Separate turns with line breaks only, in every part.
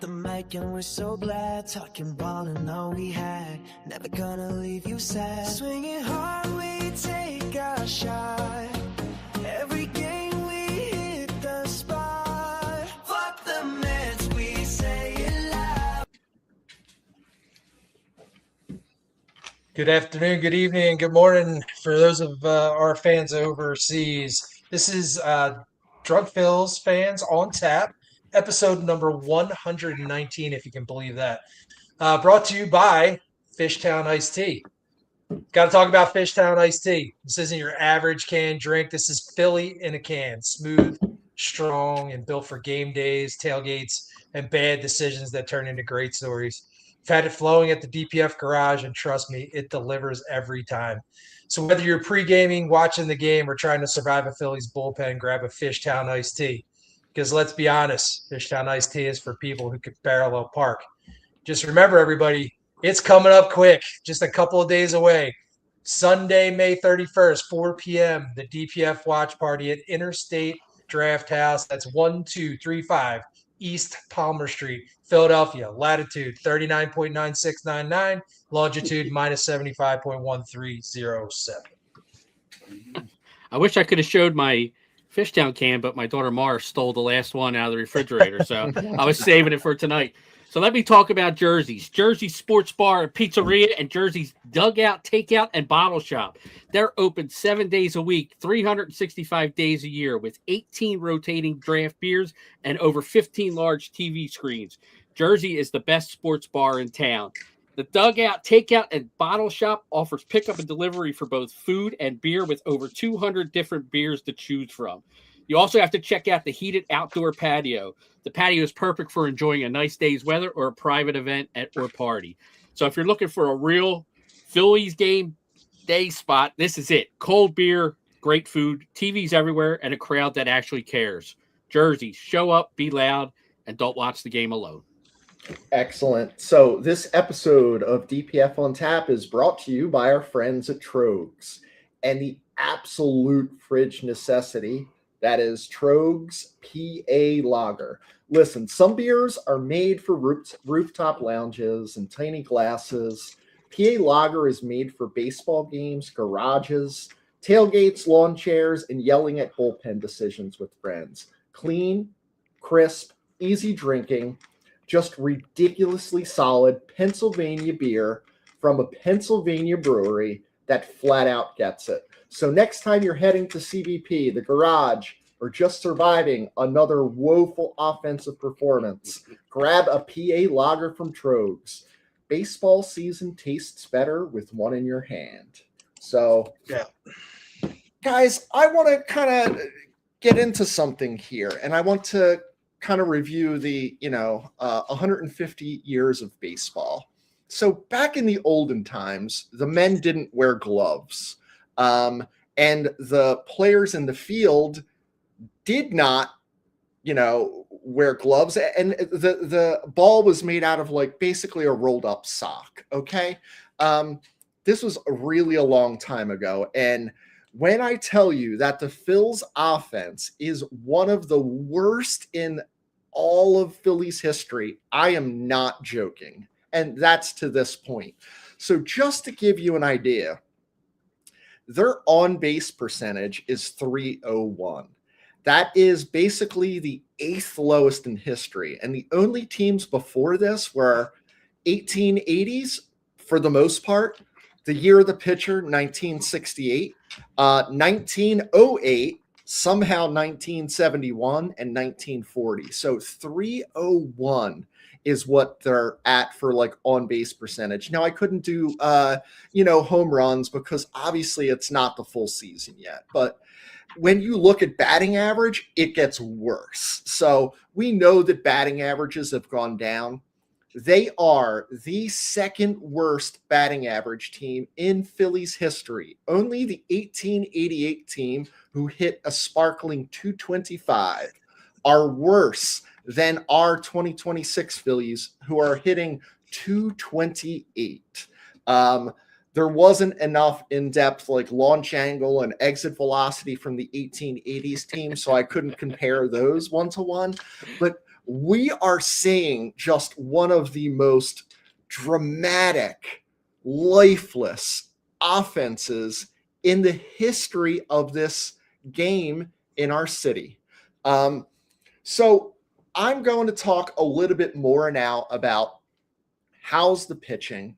the mic and we're so glad, talking ball and all we had, never gonna leave you sad. Swinging hard, we take a shot. Every game we hit the spot. Fuck the Mets, we say it loud.
Good afternoon, good evening, good morning for those of our fans overseas. This is Drug Fills Fans on Tap, episode number 119, if you can believe that. Brought to you by Fishtown Iced Tea. Got to talk about Fishtown Iced Tea. This isn't your average canned drink. This is Philly in a can. Smooth, strong, and built for game days, tailgates, and bad decisions that turn into great stories. I've had it flowing at the DPF garage, and trust me, it delivers every time. So whether you're pre-gaming, watching the game, or trying to survive a Phillies bullpen, grab a Fishtown Iced Tea. Because let's be honest, Fishtown Iced Tea is for people who could parallel park. Just remember, everybody, it's coming up quick, just a couple of days away. Sunday, May 31st, 4 p.m., the DPF watch party at Interstate Draft House. That's 1235 East Palmer Street, Philadelphia. Latitude 39.9699, longitude minus 75.1307.
I wish I could have showed my Fishtown can, but my daughter Mara stole the last one out of the refrigerator, so I was saving it for tonight. So let me talk about Jersey's. Jersey's Sports Bar and Pizzeria and Jersey's Dugout, Takeout, and Bottle Shop. They're open 7 days a week, 365 days a year with 18 rotating draft beers and over 15 large TV screens. Jersey is the best sports bar in town. The Dugout, Takeout, and Bottle Shop offers pickup and delivery for both food and beer with over 200 different beers to choose from. You also have to check out the heated outdoor patio. The patio is perfect for enjoying a nice day's weather or a private event or party. So if you're looking for a real Phillies game day spot, this is it. Cold beer, great food, TVs everywhere, and a crowd that actually cares. Jersey, show up, be loud, and don't watch the game alone.
Excellent. So this episode of DPF on Tap is brought to you by our friends at Trogs and the absolute fridge necessity that is Trogs PA Lager. Listen, some beers are made for rooftop lounges and tiny glasses. PA Lager is made for baseball games, garages, tailgates, lawn chairs, and yelling at bullpen decisions with friends. Clean, crisp, easy drinking, just ridiculously solid Pennsylvania beer from a Pennsylvania brewery that flat out gets it. So next time you're heading to CBP, the garage, or just surviving another woeful offensive performance, grab a PA Lager from Trogs. Baseball season tastes better with one in your hand. So,
Yeah.
Guys, I want to kind of get into something here, and I want to kind of review the 150 years of baseball. So back in the olden times, the men didn't wear gloves, and the players in the field did not wear gloves, and the ball was made out of like basically a rolled up sock. Okay. This was really a long time ago, and when I tell you that the Phils offense is one of the worst in all of Phillies history, I am not joking. And that's to this point. So just to give you an idea, their on-base percentage is .301. That is basically the 8th lowest in history. And the only teams before this were 1880s for the most part. The year of the pitcher, 1968. 1908, somehow 1971 and 1940. So 301 is what they're at for like on base percentage. Now I couldn't do home runs because obviously it's not the full season yet. But when you look at batting average, it gets worse. So we know that batting averages have gone down. They are the second worst batting average team in Phillies history. Only the 1888 team, who hit a sparkling 225, are worse than our 2026 Phillies, who are hitting 228. There wasn't enough in-depth like launch angle and exit velocity from the 1880s team, so I couldn't compare those one-to-one. But we are seeing just one of the most dramatic, lifeless offenses in the history of this game in our city. So I'm going to talk a little bit more now about how's the pitching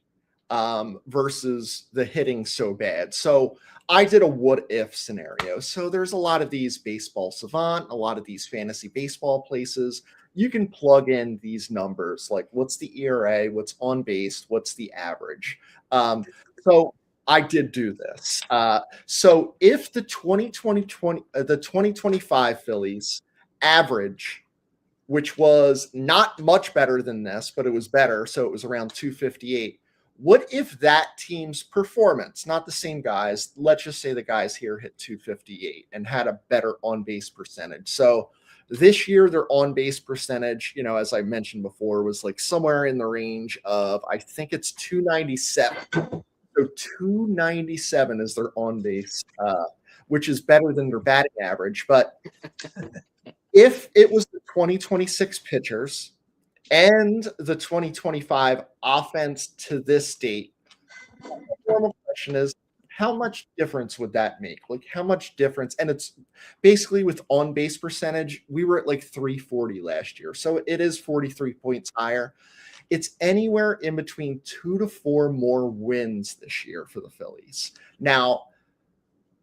versus the hitting so bad. So I did a what if scenario. So there's a lot of these Baseball Savant, a lot of these fantasy baseball places. You can plug in these numbers, like what's the ERA, what's on base, what's the average. So I did do this. So if the 2025 Phillies average, which was not much better than this, but it was better, so it was around 258. What if that team's performance, not the same guys, let's just say the guys here hit 258 and had a better on-base percentage. So this year, their on-base percentage, as I mentioned before, was like somewhere in the range of, I think it's 297. So 297 is their on-base, which is better than their batting average. But if it was the 2026 pitchers and the 2025 offense to this date, the normal question is, how much difference would that make? Like, how much difference? And it's basically with on-base percentage, we were at like 340 last year. So it is 43 points higher. It's anywhere in between 2 to 4 more wins this year for the Phillies. Now,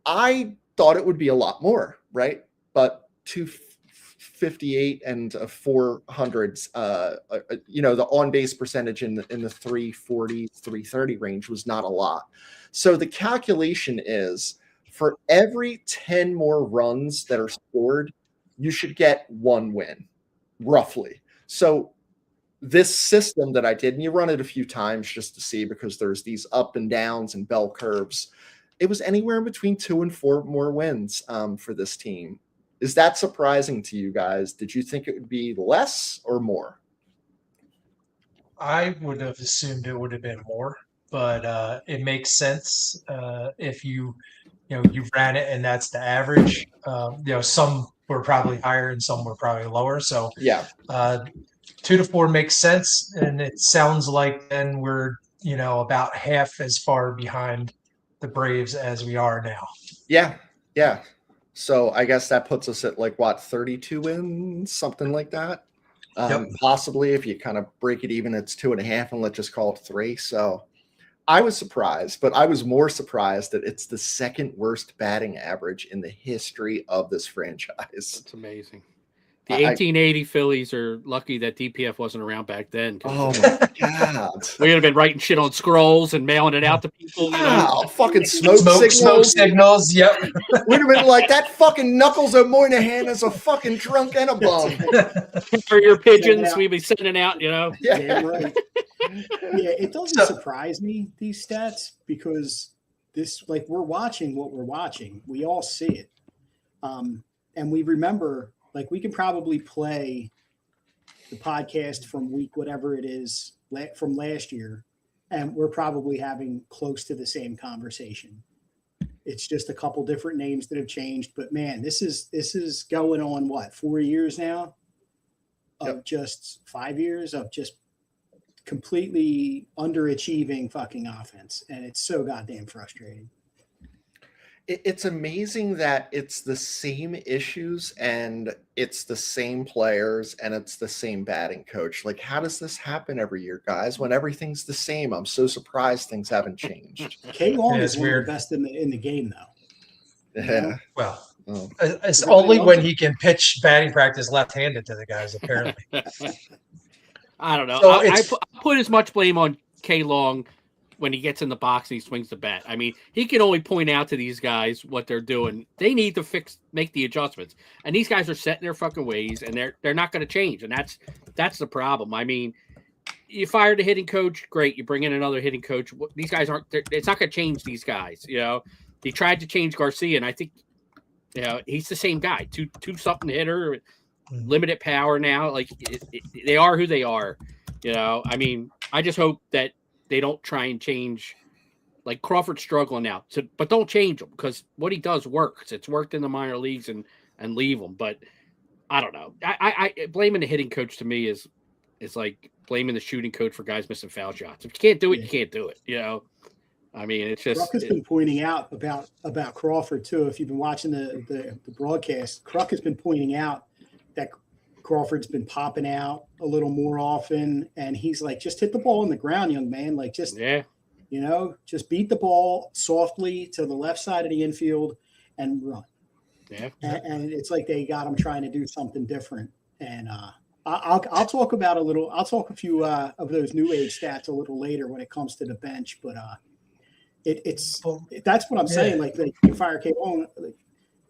I thought it would be a lot more, right? But 258 and 400s, the on-base percentage in the 340, 330 range was not a lot. So the calculation is, for every 10 more runs that are scored, you should get 1 win, roughly. So this system that I did, and you run it a few times just to see, because there's these up and downs and bell curves, it was anywhere in between 2 and 4 more wins for this team. Is that surprising to you guys? Did you think it would be less or more?
I would have assumed it would have been more, but it makes sense if you ran it and that's the average. Some were probably higher and some were probably lower. So
yeah,
2 to 4 makes sense, and it sounds like then we're about half as far behind the Braves as we are now.
Yeah. So I guess that puts us at 32 wins, something like that.
Yep.
Possibly, if you kind of break it even, it's 2.5, and let's just call it 3. So I was surprised, but I was more surprised that it's the second worst batting average in the history of this franchise.
That's amazing. The 1880 Phillies are lucky that DPF wasn't around back then.
Oh my God.
We would have been writing shit on scrolls and mailing it out to people.
Fucking smoke
signals. Yep.
We'd have been like, that fucking Knuckles O'Moynihan is a fucking drunk and a bum.
For your pigeons, we'd be sending out,
Yeah,
right. Yeah, it doesn't surprise me, these stats, because this, we're watching what we're watching. We all see it. And we remember, we can probably play the podcast from week, whatever it is, from last year, and we're probably having close to the same conversation. It's just a couple different names that have changed, but man, this is going on 4 years now of just 5 years of just completely underachieving fucking offense, and it's so goddamn frustrating.
It's amazing that it's the same issues and it's the same players and it's the same batting coach. How does this happen every year, guys, when everything's the same? I'm so surprised things haven't changed.
K Long is one of the best in the game, though.
Yeah.
Well, it's only when he can pitch batting practice left-handed to the guys, apparently.
I don't know. So I put as much blame on K Long when he gets in the box and he swings the bat. I mean, he can only point out to these guys what they're doing. They need to make the adjustments. And these guys are set in their fucking ways, and they're not going to change. And that's the problem. I mean, you fired a hitting coach, great. You bring in another hitting coach. These guys it's not going to change these guys. They tried to change Garcia, and I think, he's the same guy. Two something hitter, limited power now. They are who they are. I mean, I just hope that they don't try and change. Crawford's struggling now, but don't change him, because what he does works. It's worked in the minor leagues, and leave him. But I don't know. I blaming the hitting coach to me is like blaming the shooting coach for guys missing foul shots. If you can't do it, you can't do it. You know, I mean, it's just.
Kruk has been pointing out about Crawford too. If you've been watching the broadcast, Kruk has been pointing out that Crawford's been popping out a little more often, and he's like, just hit the ball on the ground, young man. Like, just just beat the ball softly to the left side of the infield and run.
Yeah,
and it's like they got him trying to do something different. And I'll talk about I'll talk a few of those new age stats a little later when it comes to the bench. But that's what I'm saying. Like Fire K on. Like,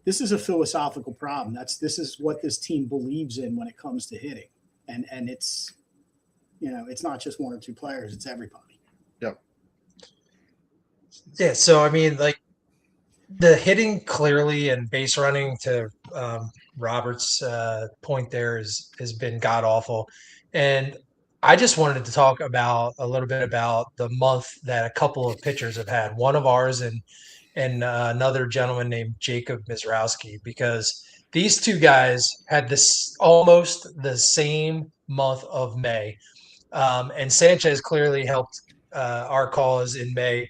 this is a philosophical problem. This is what this team believes in when it comes to hitting, and it's it's not just one or two players; it's everybody.
Yep.
Yeah. So I mean, like the hitting clearly and base running to Robert's point there has been god awful, and I just wanted to talk about a little bit about the month that a couple of pitchers have had. One of ours and another gentleman named Jacob Mizrowski, because these two guys had this almost the same month of May. And Sanchez clearly helped our cause in May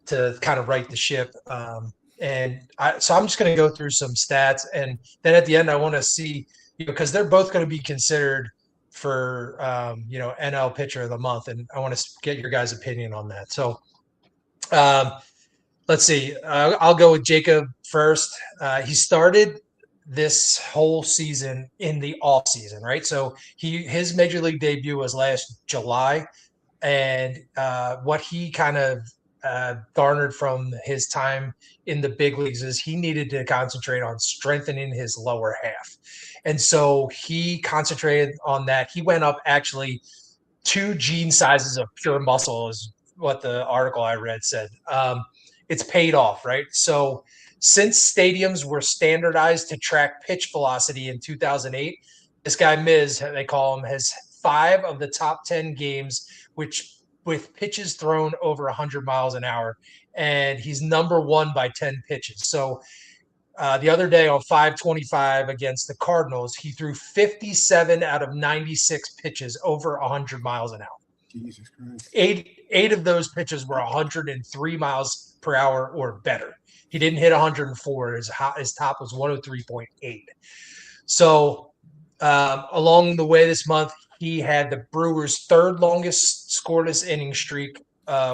to kind of right the ship. So I'm just going to go through some stats. And then at the end, I want to see, because they're both going to be considered for, NL pitcher of the month. And I want to get your guys' opinion on that. So, let's see. I'll go with Jacob first. He started this whole season in the off season, right? So his major league debut was last July, and what he kind of garnered from his time in the big leagues is he needed to concentrate on strengthening his lower half, and so he concentrated on that. He went up actually 2 gene sizes of pure muscle, is what the article I read said. It's paid off, right? So since stadiums were standardized to track pitch velocity in 2008, this guy Miz, they call him, has 5 of the top 10 games with pitches thrown over 100 miles an hour, and he's number 1 by 10 pitches. So the other day on 525 against the Cardinals, he threw 57 out of 96 pitches over 100 miles an hour.
Jesus Christ.
Eight of those pitches were 103 miles per hour or better. He didn't hit 104. His top was 103.8. So along the way this month, he had the Brewers' 3rd longest scoreless inning streak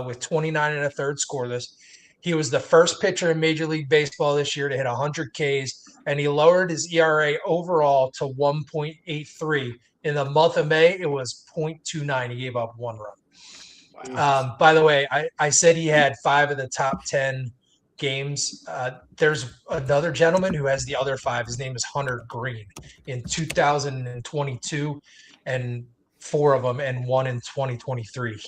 with 29 1/3 scoreless. He was the first pitcher in Major League Baseball this year to hit 100 Ks, and he lowered his ERA overall to 1.83. In the month of May, it was 0.29. He gave up 1 run. Wow. By the way, I said he had 5 of the top 10 games. There's another gentleman who has the other 5. His name is Hunter Green in 2022, and 4 of them, and 1 in 2023.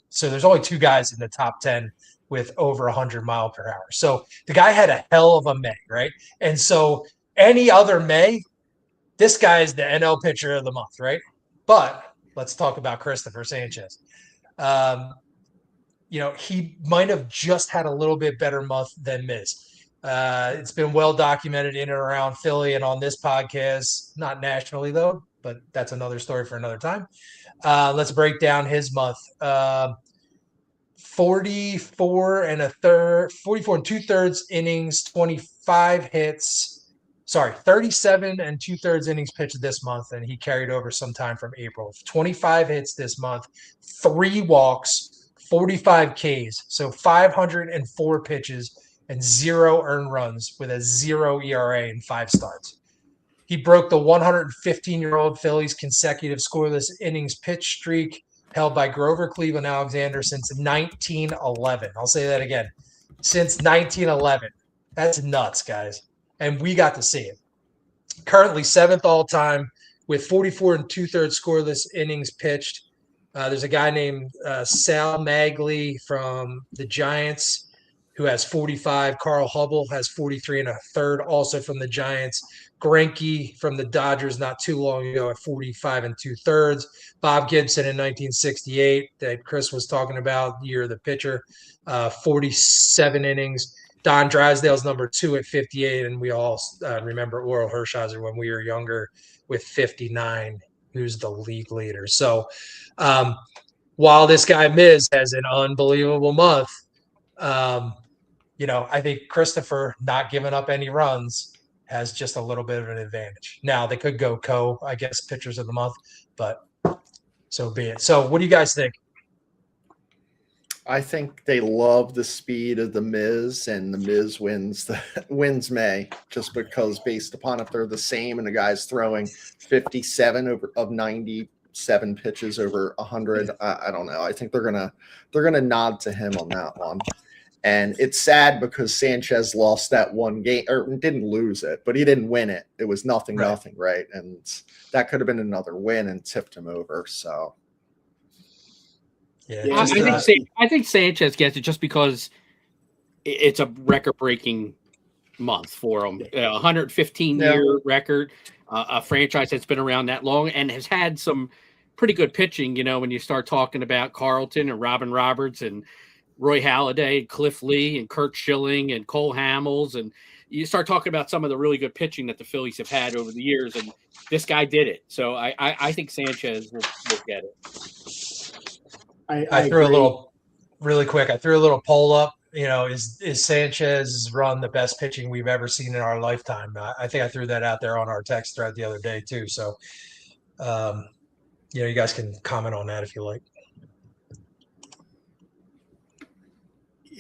So there's only 2 guys in the top 10 with over 100 mile per hour. So the guy had a hell of a May, right? And so any other May, this guy is the NL pitcher of the month, right? But let's talk about Christopher Sanchez. He might have just had a little bit better month than Miz. It's been well documented in and around Philly and on this podcast, not nationally though, but that's another story for another time. Let's break down his month. 44 and 2/3 innings, 25 hits. 37 and 2/3 innings pitched this month, and he carried over some time from April. 25 hits this month, 3 walks, 45 Ks, so 504 pitches and 0 earned runs with a 0 ERA in 5 starts. He broke the 115-year-old Phillies' consecutive scoreless innings pitch streak held by Grover Cleveland Alexander since 1911. I'll say that again. Since 1911. That's nuts, guys. And we got to see it. Currently 7th all-time with 44 and 2/3 scoreless innings pitched. There's a guy named Sal Maglie from the Giants who has 45. Carl Hubble has 43 and 1/3, also from the Giants. Greinke from the Dodgers not too long ago at 45 and 2/3. Bob Gibson in 1968 that Chris was talking about, year of the pitcher, 47 innings. Don Drysdale's number 2 at 58, and we all remember Oral Hershiser when we were younger with 59, who's the league leader. So while this guy Miz has an unbelievable month, I think Christopher not giving up any runs has just a little bit of an advantage. Now they could go I guess, pitchers of the month, but so be it. So what do you guys think?
I think they love the speed of the Miz, and the Miz wins May, just because based upon if they're the same and the guy's throwing 57 of 97 pitches over 100. I don't know. I think they're gonna nod to him on that one. And it's sad because Sanchez lost that one game, or didn't lose it, but he didn't win it. It was nothing, right? And that could have been another win and tipped him over. So.
Yeah, I think Sanchez gets it just because it's a record-breaking month for him. 115-year record, a franchise that's been around that long and has had some pretty good pitching. When you start talking about Carlton and Robin Roberts and Roy Halladay, Cliff Lee, and Kurt Schilling and Cole Hamels, and you start talking about some of the really good pitching that the Phillies have had over the years, and this guy did it. So I think Sanchez will get it.
I threw a little poll up. Is Sanchez's run the best pitching we've ever seen in our lifetime? I think I threw that out there on our text thread the other day too. So, you guys can comment on that if you like.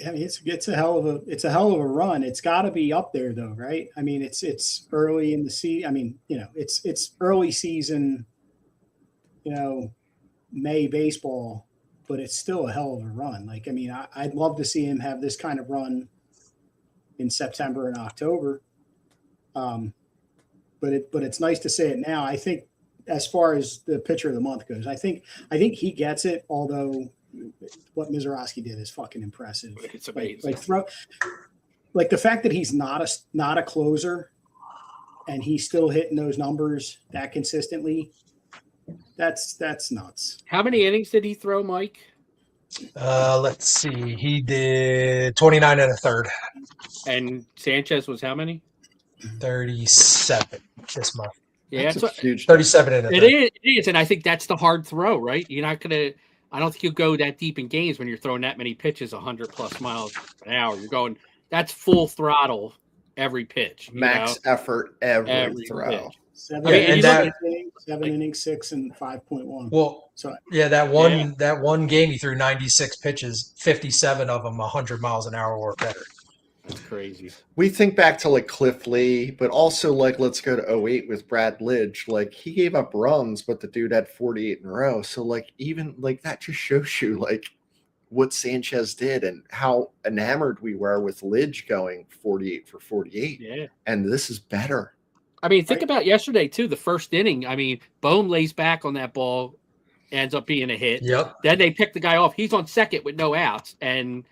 I mean, it's a hell of a run. It's got to be up there though, right? I mean, it's early in the season. I mean, it's early season, May baseball. But it's still a hell of a run. Like, I mean, I'd love to see him have this kind of run in September and October. But it's nice to say it now. I think as far as the pitcher of the month goes, I think he gets it. Although what Mizorowski did is fucking impressive.
It's amazing.
Like the fact that he's not a closer and he's still hitting those numbers that consistently. That's nuts.
How many innings did he throw, Mike?
Let's see. He did 29 and a third.
And Sanchez was how many?
37 this month.
Yeah,
that's huge.
37 and a third.
It is, and I think that's the hard throw, right? You're not gonna. I don't think you'll go that deep in games when you're throwing that many pitches, 100+ miles an hour. You're going. That's full throttle every pitch.
Max effort every throw.
Pitch.
7 innings, 6 and 5.1.
Well, that one game he threw 96 pitches, 57 of them 100 miles an hour or better.
That's crazy.
We think back to like Cliff Lee, but also like let's go to 08 with Brad Lidge. Like he gave up runs, but the dude had 48 in a row. So like even like that just shows you like what Sanchez did and how enamored we were with Lidge going 48 for 48.
Yeah, and
this is better.
I mean, think about yesterday, too, the first inning. I mean, Bohm lays back on that ball, ends up being a hit.
Yep.
Then they pick the guy off. He's on second with no outs, and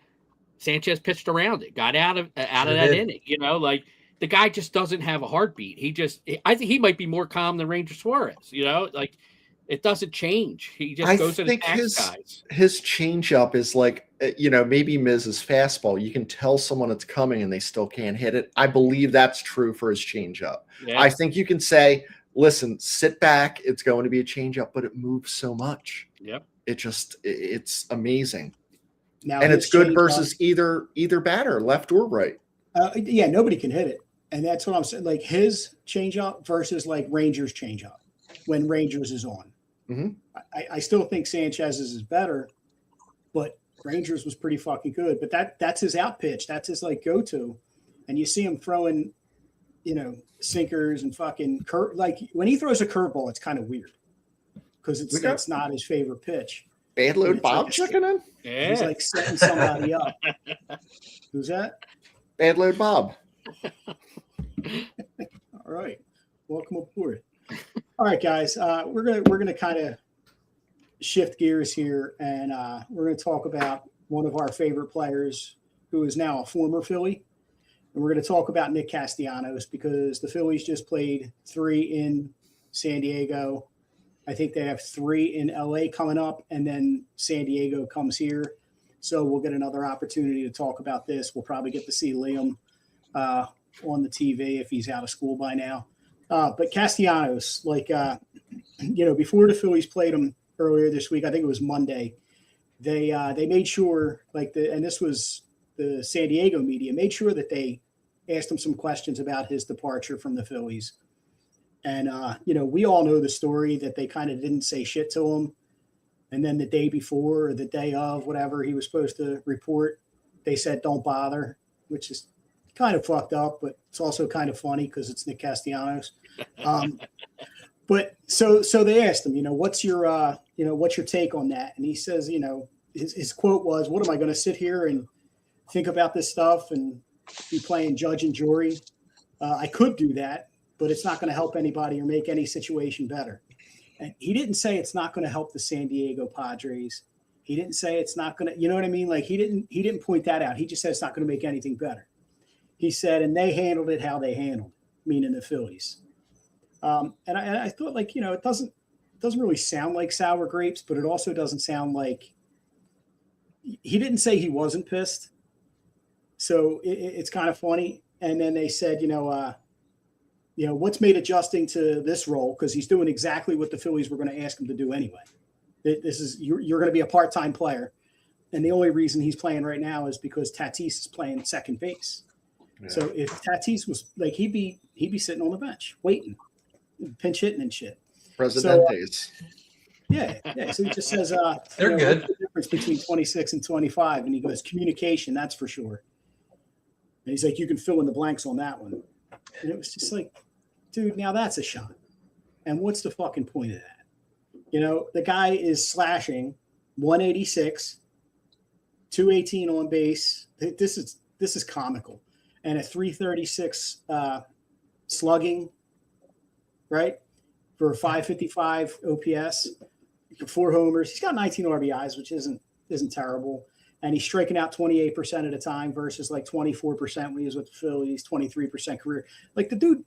Sanchez pitched around it, got out of that inning. Like the guy just doesn't have a heartbeat. I think he might be more calm than Ranger Suarez, like it doesn't change. He just goes and attacks guys.
His changeup is like, maybe Miz's fastball. You can tell someone it's coming and they still can't hit it. I believe that's true for his changeup. Yeah. I think you can say, listen, sit back. It's going to be a changeup, but it moves so much.
Yep.
It's amazing.
Now,
and it's good versus either batter, left or right.
Yeah, nobody can hit it. And that's what I'm saying. Like his changeup versus like Rangers changeup when Rangers is on.
Mm-hmm.
I still think Sanchez's is better, but Rangers was pretty fucking good. But that's his out pitch. That's his like go-to. And you see him throwing, sinkers and fucking like when he throws a curveball, it's kind of weird because it's not his favorite pitch.
Bad load Bob checking in?
Yeah.
He's like setting somebody up. Who's that?
Bad load Bob.
All right. Welcome aboard. All right, guys. We're gonna kind of shift gears here, and we're gonna talk about one of our favorite players who is now a former Philly. And we're going to talk about Nick Castellanos because the Phillies just played 3 in San Diego. I think they have 3 in LA coming up, and then San Diego comes here. So we'll get another opportunity to talk about this. We'll probably get to see Liam on the TV if he's out of school by now. But Castellanos, before the Phillies played him earlier this week, I think it was Monday, they made sure, and this was the San Diego media, made sure that they asked him some questions about his departure from the Phillies. And, we all know the story that they kind of didn't say shit to him. And then the day before or the day of, whatever he was supposed to report, they said, don't bother, which is kind of fucked up, but it's also kind of funny because it's Nick Castellanos. But so they asked him, what's your take on that? And he says, his quote was, what am I going to sit here and think about this stuff and be playing judge and jury? I could do that, but it's not going to help anybody or make any situation better. And he didn't say it's not going to help the San Diego Padres. He didn't say it's not going to, you know what I mean? Like he didn't point that out. He just said it's not going to make anything better. He said, and they handled it how they handled, meaning the Phillies. And I thought, it doesn't really sound like sour grapes, but it also doesn't sound like he didn't say he wasn't pissed. So it's kind of funny. And then they said, what's made adjusting to this role? Because he's doing exactly what the Phillies were going to ask him to do anyway. This is you're going to be a part-time player, and the only reason he's playing right now is because Tatis is playing second base. Yeah. So if Tatis was he'd be sitting on the bench waiting, pinch hitting and shit.
Presidentes.
Yeah. So he just says,
they're good.
What's the difference between 26 and 25? And he goes, communication, that's for sure. And he's like, you can fill in the blanks on that one. And it was just like, dude, now that's a shot. And what's the fucking point of that? The guy is slashing 186, 218 on base. This is comical. And a 336 slugging, right? For a 555 OPS, 4 homers. He's got 19 RBIs, which isn't terrible. And he's striking out 28% at a time versus 24% when he was with the Phillies, 23% career. The dude,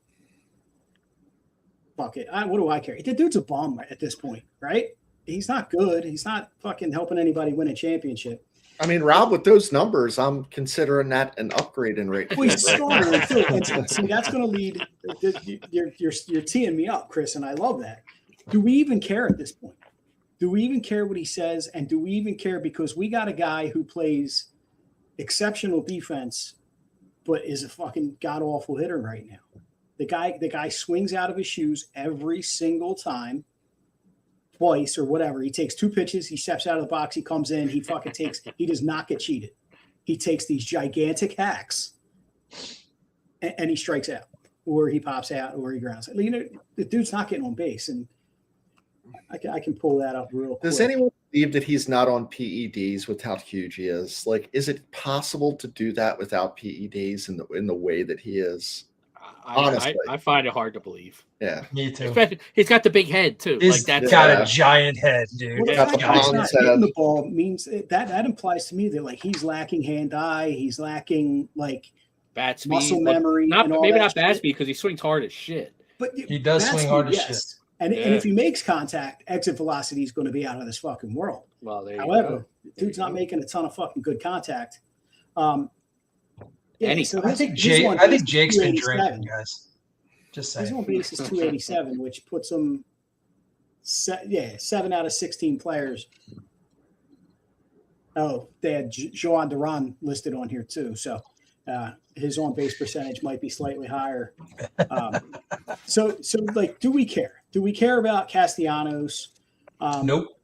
fuck it. What do I care? The dude's a bum at this point, right? He's not good. He's not fucking helping anybody win a championship.
I mean, Rob, with those numbers, I'm considering that an upgrade in rate.
Well, he's starting too. And see, that's going to lead. You're teeing me up, Chris, and I love that. Do we even care at this point? Do we even care what he says? And do we even care because we got a guy who plays exceptional defense, but is a fucking god awful hitter right now? The guy swings out of his shoes every single time. Twice or whatever. He takes 2 pitches. He steps out of the box. He comes in. He fucking takes. He does not get cheated. He takes these gigantic hacks, and he strikes out, or he pops out, or he grounds. The dude's not getting on base, and I can pull that up real quick.
Does anyone believe that he's not on PEDs with how huge he is? Is it possible to do that without PEDs in the way that he is? Honestly,
I find it hard to believe.
Yeah,
me too.
Especially, he's got the big head too.
He's got a giant head, dude.
Well, the fact that he's not hitting the ball means that implies to me that he's lacking hand-eye. He's lacking
bat speed,
muscle memory.
Maybe not bat speed because he swings hard as shit.
But
he does swing hard as shit.
And if he makes contact, exit velocity is going to be out of this fucking world.
Well,
however, dude's not making a ton of fucking good contact. So
I think Jake's been drinking, guys. Just saying.
His on base is 287, which puts him 7 out of 16 players. Oh, they had Joan Duran listed on here too, so his on base percentage might be slightly higher. So do we care? Do we care about Castellanos?
Nope.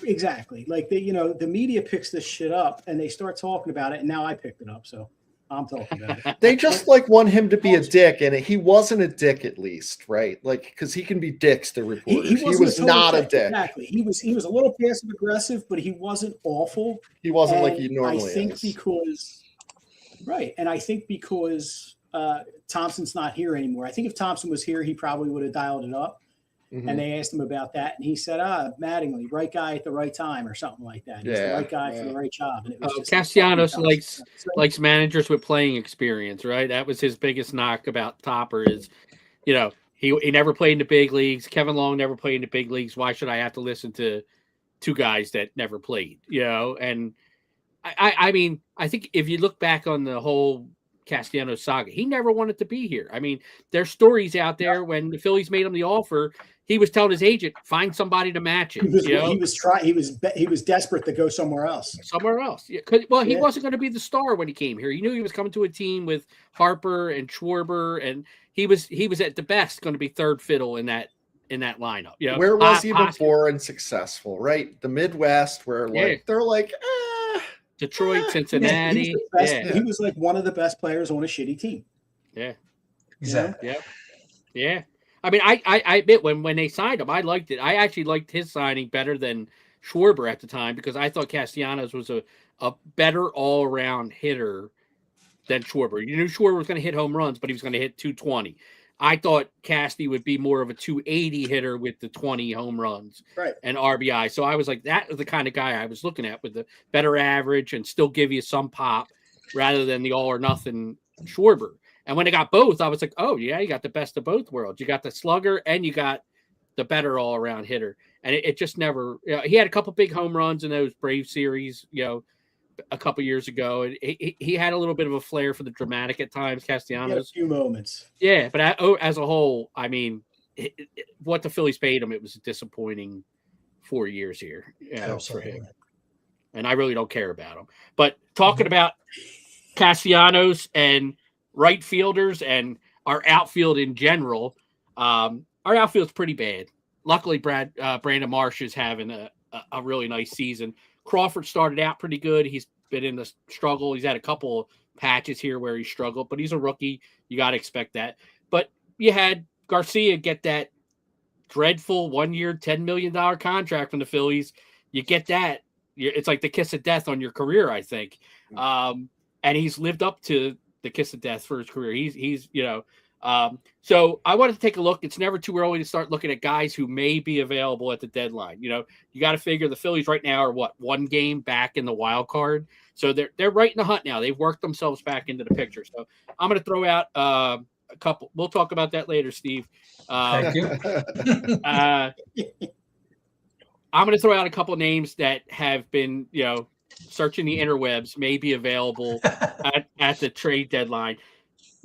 Exactly. The media picks this shit up and they start talking about it, and now I picked it up, so I'm talking about it.
They just want him to be a dick, and he wasn't a dick at least, right? Because he can be dicks to reporters. He was not a dick.
Exactly. He was a little passive aggressive, but he wasn't awful.
He wasn't like he normally is.
I think because Thompson's not here anymore. I think if Thompson was here, he probably would have dialed it up. Mm-hmm. And they asked him about that, and he said, Mattingly, right guy at the right time, or something like that. He's the right guy for the right job. And it was
Castellanos likes managers with playing experience, right? That was his biggest knock about Topper is, he never played in the big leagues. Kevin Long never played in the big leagues. Why should I have to listen to, two guys that never played, and I mean, I think if you look back on the whole Castellanos saga, he never wanted to be here. I mean, there's stories out there when the Phillies made him the offer, he was telling his agent, find somebody to match it.
He was desperate to go somewhere else.
Yeah. He wasn't going to be the star when he came here. He knew he was coming to a team with Harper and Schwarber, and he was at the best going to be third fiddle in that lineup.
Where was he before and successful? Right, the Midwest, where they're like.
Detroit, Cincinnati.
He was like one of the best players on a shitty team.
Yeah,
exactly.
Yeah. I mean, I admit when they signed him, I liked it. I actually liked his signing better than Schwarber at the time because I thought Castellanos was a better all around hitter than Schwarber. You knew Schwarber was going to hit home runs, but he was going to hit 220. I thought Casty would be more of a 280 hitter with the 20 home runs and RBI. So I was like, that was the kind of guy I was looking at with the better average and still give you some pop rather than the all or nothing Schwarber. And when I got both, I was like, oh, yeah, you got the best of both worlds. You got the slugger and you got the better all around hitter. And it just never, he had a couple big home runs in those Brave series, a couple years ago, and he had a little bit of a flair for the dramatic at times. Castellanos,
a few moments,
yeah, but as a whole, I mean, what the Phillies paid him, it was a disappointing 4 years here for him, and I really don't care about him. But talking about Castellanos and right fielders and our outfield in general, our outfield's pretty bad. Luckily, Brandon Marsh is having a really nice season. Crawford started out pretty good. He's been in the struggle. He's had a couple patches here where he struggled, but he's a rookie. You got to expect that. But you had Garcia get that dreadful 1 year, $10 million contract from the Phillies. You get that. It's like the kiss of death on your career, I think. And he's lived up to the kiss of death for his career. He's so I wanted to take a look. It's never too early to start looking at guys who may be available at the deadline. You got to figure the Phillies right now are one game back in the wild card. So they're right in the hunt now. They've worked themselves back into the picture. So I'm going to throw out a couple. We'll talk about that later, Steve.
Thank you.
I'm going to throw out a couple of names that have been, searching the interwebs, may be available at the trade deadline.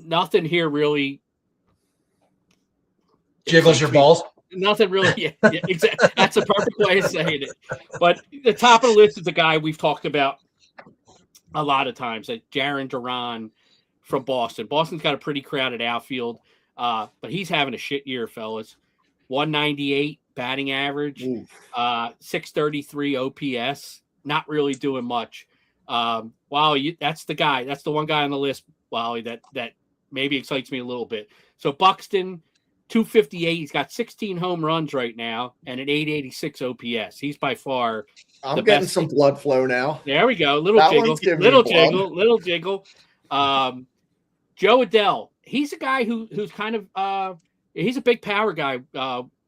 Nothing here really
jiggles your balls.
Nothing really. Yeah, exactly. That's a perfect way of saying it. But the top of the list is a guy we've talked about a lot of times, like Jarren Duran from Boston. Boston's got a pretty crowded outfield, but he's having a shit year, fellas. 198 batting average, 633 OPS. Not really doing much. That's the guy. That's the one guy on the list, Wally, that maybe excites me a little bit. So Buxton, 258. He's got 16 home runs right now and an 886 OPS. He's by far
I'm getting some blood flow now.
There we go. Little jiggle. Joe Adell. He's a guy who's kind of he's a big power guy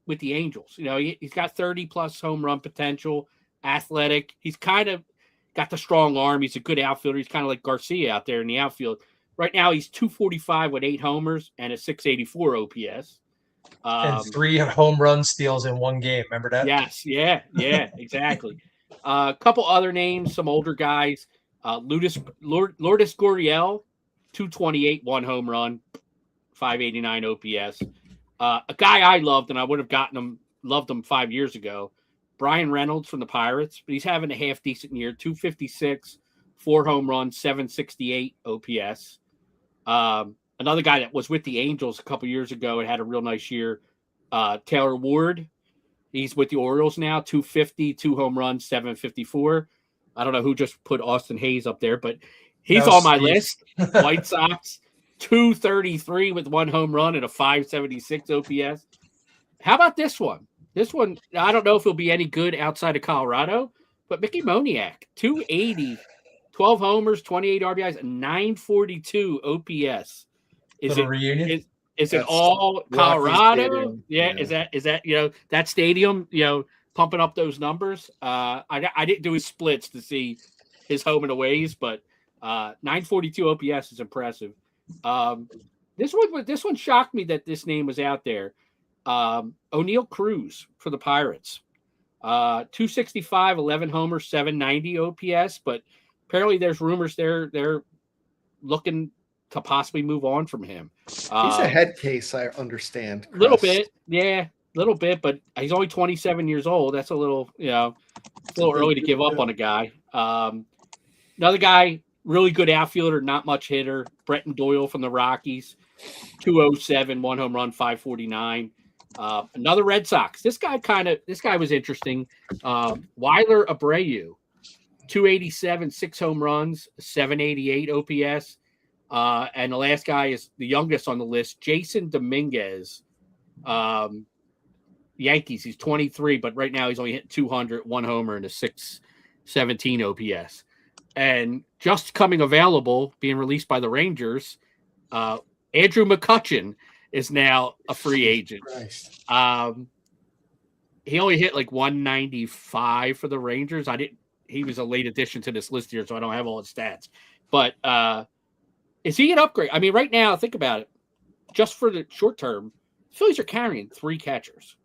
with the Angels. He's got 30 plus home run potential, athletic. He's kind of got the strong arm. He's a good outfielder. He's kind of like Garcia out there in the outfield. Right now, he's 245 with 8 homers and a 684 OPS.
And 3 home run steals in one game. Remember that?
Yes. Yeah, exactly. A couple other names, some older guys. Lourdes Gurriel, 228, 1 home run, 589 OPS. A guy I loved, and I would have loved him 5 years ago, Brian Reynolds from the Pirates, but he's having a half decent year, 256, 4 home runs, 768 OPS. Another guy that was with the Angels a couple years ago and had a real nice year, Taylor Ward. He's with the Orioles now, 250, 2 home runs, 754. I don't know who just put Austin Hayes up there, but he's on my list. White Sox, 233 with 1 home run and a 576 OPS. How about this one? This one, I don't know if it'll be any good outside of Colorado, but Mickey Moniak, 280, 12 homers, 28 RBIs, and 942 OPS. Is it reunion? Is it all Colorado? Yeah. Is that that stadium? Pumping up those numbers. I didn't do his splits to see his home and aways, but 942 OPS is impressive. This one shocked me that this name was out there. O'Neal Cruz for the Pirates. 265, 11 homers, 790 OPS. But apparently, there's rumors they're looking to possibly move on from him.
He's a head case, I understand.
A little
Chris.
bit, yeah, a little bit, but he's only 27 years old. That's a little, a little early to give up on a guy. Another guy, really good outfielder, not much hitter, Bretton Doyle from the Rockies, 207, 1 home run, 549. Another Red Sox. This guy was interesting. Weiler Abreu, 287, 6 home runs, 788 OPS. And the last guy is the youngest on the list, Jason Dominguez. Yankees, he's 23, but right now he's only hit 200, 1 homer, and a 617 OPS. And just coming available, being released by the Rangers, Andrew McCutchen is now a free agent. He only hit like 195 for the Rangers. He was a late addition to this list here, so I don't have all his stats. But is he an upgrade? I mean, right now, think about it. Just for the short term, Phillies are carrying 3 catchers.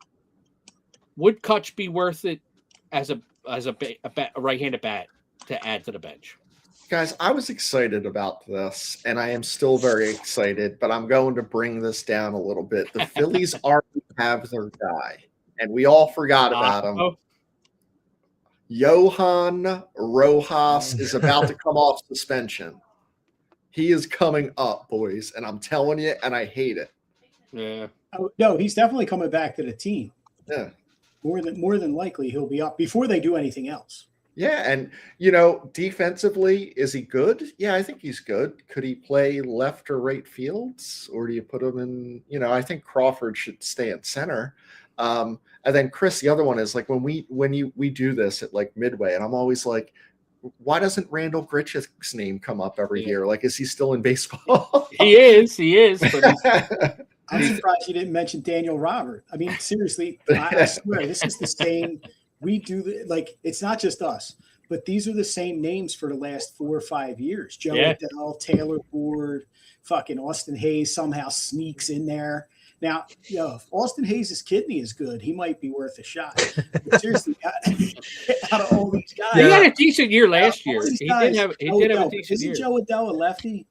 Would Kutch be worth it as a right-handed bat to add to the bench?
Guys, I was excited about this, and I am still very excited, but I'm going to bring this down a little bit. The Phillies already have their guy, and we all forgot about him. Johan Rojas is about to come off suspension. He is coming up, boys, and I'm telling you, and I hate it.
Yeah.
Oh, no, he's definitely coming back to the team.
Yeah.
More than likely, he'll be up before they do anything else.
Yeah, and, defensively, is he good? Yeah, I think he's good. Could he play left or right fields? Or do you put him in, I think Crawford should stay at center. And then, Chris, the other one is, like, when we do this at, like, Midway, and I'm always like, why doesn't Randall Grichuk's name come up every year? Like, is he still in baseball?
He is. But
I'm surprised you didn't mention Daniel Robert. I mean, seriously, I swear, this is the same. We do it's not just us, but these are the same names for the last 4 or 5 years. Joe Adele, Taylor Ward, fucking Austin Hayes somehow sneaks in there. Now, if Austin Hayes' kidney is good, he might be worth a shot. But seriously, out of all these guys,
he had a decent year last year. He did have a decent year.
Isn't Joe Adele a lefty?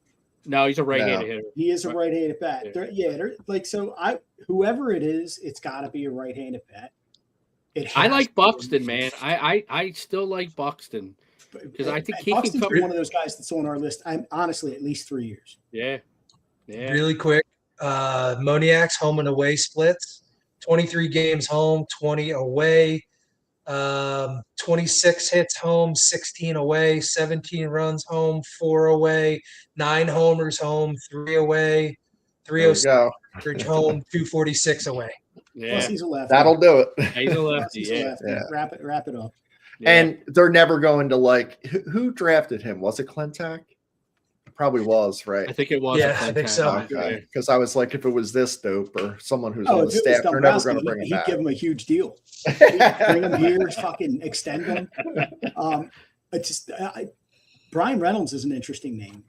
No, he's a right-handed hitter.
He is a right-handed bat. Whoever it is, it's got to be a right-handed bat.
I like Buxton, man. I still like Buxton because I think he
Buxton's
can come.
One of those guys that's on our list. I'm honestly at least 3 years.
Yeah.
Really quick, Moniak's home and away splits: 23 games home, 20 away. 26 hits home, 16 away, 17 runs home, 4 away, 9 homers home, 3 away, 306 average home, 246 away.
Yeah.
Plus he's a lefty.
That'll do it.
He's a lefty. Yeah.
Wrap it up.
Yeah.
And they're never going to who drafted him? Was it Clentak? Probably was, right?
I think it was.
Yeah, I think so.
Okay. Because I was like, if it was this dope or someone who's on the staff, they're never going to bring him back.
He'd give him a huge deal. Bring him here, fucking extend him. Brian Reynolds is an interesting name.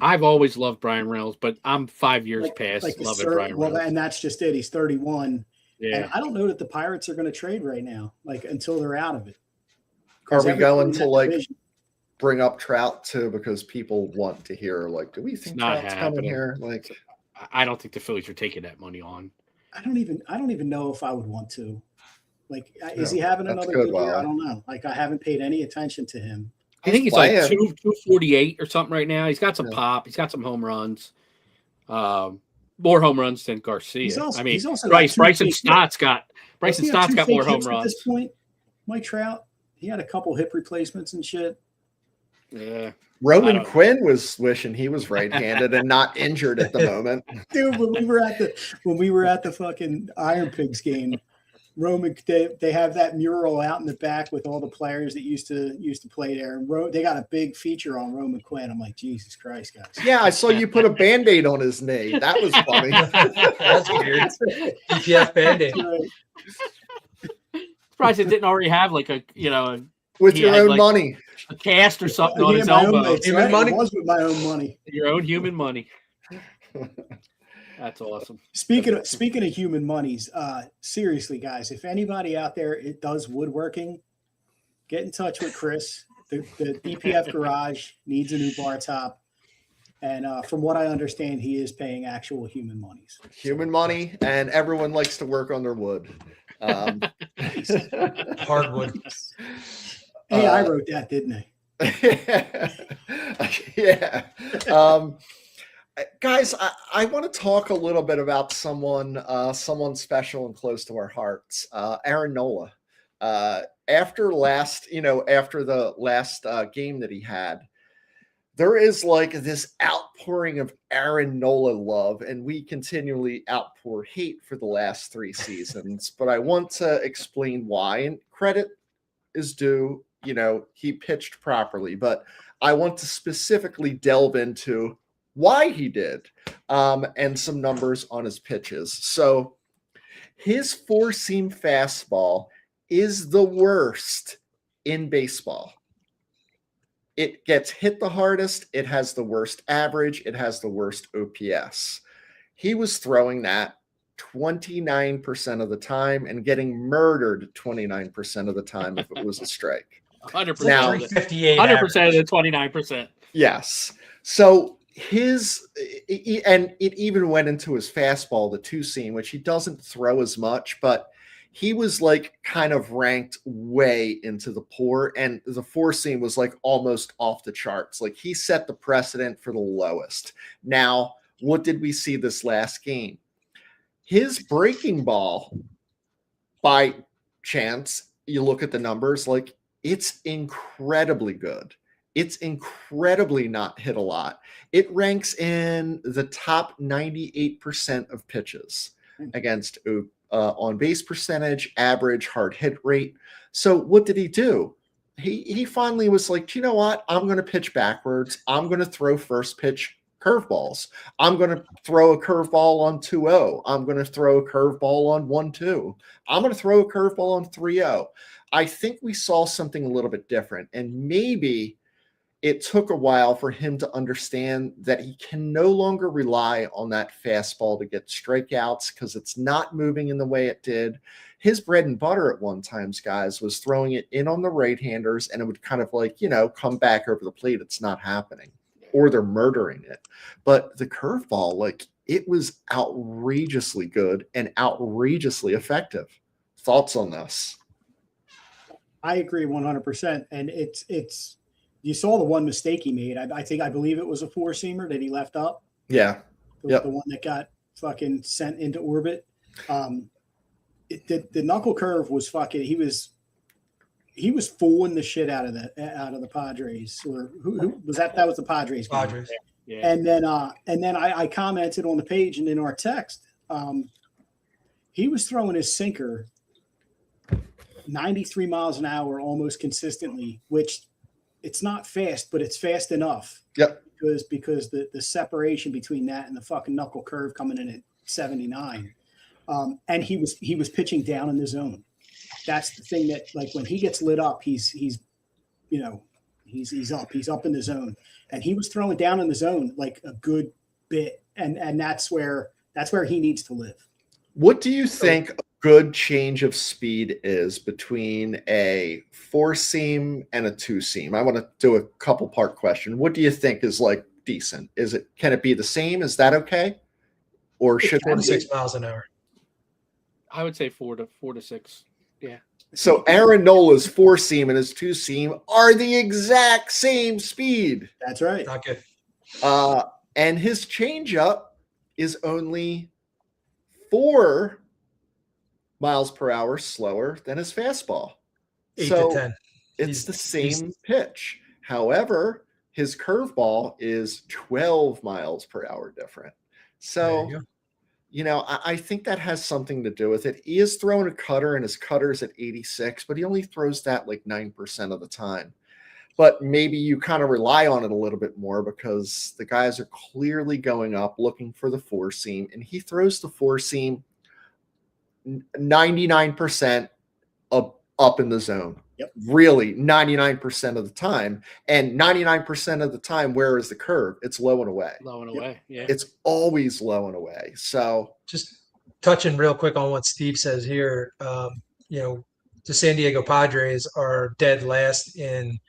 I've always loved Brian Reynolds, but I'm 5 years past loving Brian Reynolds.
Well, and that's just it. He's 31.
Yeah.
And I don't know that the Pirates are going to trade right now, until they're out of it.
Are we going to bring up Trout too? Because people want to hear, do we think Trout's coming here?
I don't think the Phillies are taking that money on.
I don't even know if I would want to. Is he having another good year? I don't know. I haven't paid any attention to him.
I think he's like 248 or something right now. He's got some pop. He's got some home runs. More home runs than Garcia. Bryson Stott's got more home runs. At this point, Mike Trout, he had a couple hip replacements and shit.
Yeah. Roman Quinn was wishing he was right-handed and not injured at the moment.
Dude, when we were at the fucking Iron Pigs game, Roman, they have that mural out in the back with all the players that used to play there. And they got a big feature on Roman Quinn. I'm like, Jesus Christ, guys.
Yeah, I saw you put a Band-Aid on his knee. That was funny.
That's weird. DPF Band-Aid.
Surprised it didn't already have with
your own money.
A cast or something on his elbow.
Human money. It was with my own money.
Your own human money. That's awesome.
Speaking of human monies, seriously, guys, if anybody out there it does woodworking, get in touch with Chris. The DPF Garage needs a new bar top, and from what I understand, he is paying actual human monies.
Human money, and everyone likes to work on their wood.
Hardwood.
Hey, I wrote that, didn't I?
Yeah. Guys, I want to talk a little bit about someone special and close to our hearts. Aaron Nola. After the last game that he had, there is like this outpouring of Aaron Nola love, and we continually outpour hate for the last 3 seasons. But I want to explain why, and credit is due. He pitched properly, but I want to specifically delve into why he did, and some numbers on his pitches. So his 4-seam fastball is the worst in baseball. It gets hit the hardest. It has the worst average. It has the worst OPS. He was throwing that 29% of the time and getting murdered 29% of the time if it was a strike.
100%.
Now,
358
100% of the 29%.
Yes. So and it even went into his fastball, the 2-seam, which he doesn't throw as much, but he was like kind of ranked way into the poor, and the 4-seam was like almost off the charts. Like he set the precedent for the lowest. Now, what did we see this last game? His breaking ball, by chance, you look at the numbers, like it's incredibly good. It's incredibly not hit a lot. It ranks in the top 98% of pitches against on base percentage, average hard hit rate. So what did he do? He finally was like, you know what? I'm going to pitch backwards. I'm going to throw first pitch curveballs. I'm going to throw a curveball on 2-0. I'm going to throw a curveball on 1-2. I'm going to throw a curveball on 3-0. I think we saw something a little bit different, and maybe it took a while for him to understand that he can no longer rely on that fastball to get strikeouts because it's not moving in the way it did. His bread and butter at one times, guys, was throwing it in on the right-handers, and it would kind of like, come back over the plate. It's not happening, or they're murdering it. But the curveball, like, it was outrageously good and outrageously effective. Thoughts on this?
I agree 100%. And it's you saw the one mistake he made. I believe it was a 4-seamer that he left up.
Yeah.
The one that got fucking sent into orbit. The knuckle curve was fucking. He was fooling the shit out of the Padres. Or who was that? That was the Padres.
Padres.
Yeah.
And then I commented on the page and in our text. He was throwing his sinker 93 miles an hour almost consistently, which it's not fast, but it's fast enough.
Yep.
Because the separation between that and the fucking knuckle curve coming in at 79. And he was pitching down in the zone. That's the thing that, like, when he gets lit up, he's up in the zone, and he was throwing down in the zone like a good bit. And that's where he needs to live.
What do you think a good change of speed is between a 4-seam and a 2-seam? I want to do a couple part question. What do you think is like decent? Can it be the same? Is that okay? Or should
4 to 6 miles an hour?
I would say 4 to 6. Yeah.
So Aaron Nola's 4-seam and his 2-seam are the exact same speed.
That's right.
Not good.
And his changeup is only 4 miles per hour slower than his fastball.
8
so
to 10.
It's the same pitch. However, his curveball is 12 miles per hour different. So, I think that has something to do with it. He is throwing a cutter, and his cutter's at 86, but he only throws that like 9% of the time. But maybe you kind of rely on it a little bit more because the guys are clearly going up looking for the 4-seam, and he throws the 4-seam 99% up in the zone.
Yep.
Really, 99% of the time. And 99% of the time, where is the curve? It's low and away.
Low and away. Yeah.
It's always low and away. So
Just touching real quick on what Steve says here, the San Diego Padres are dead last in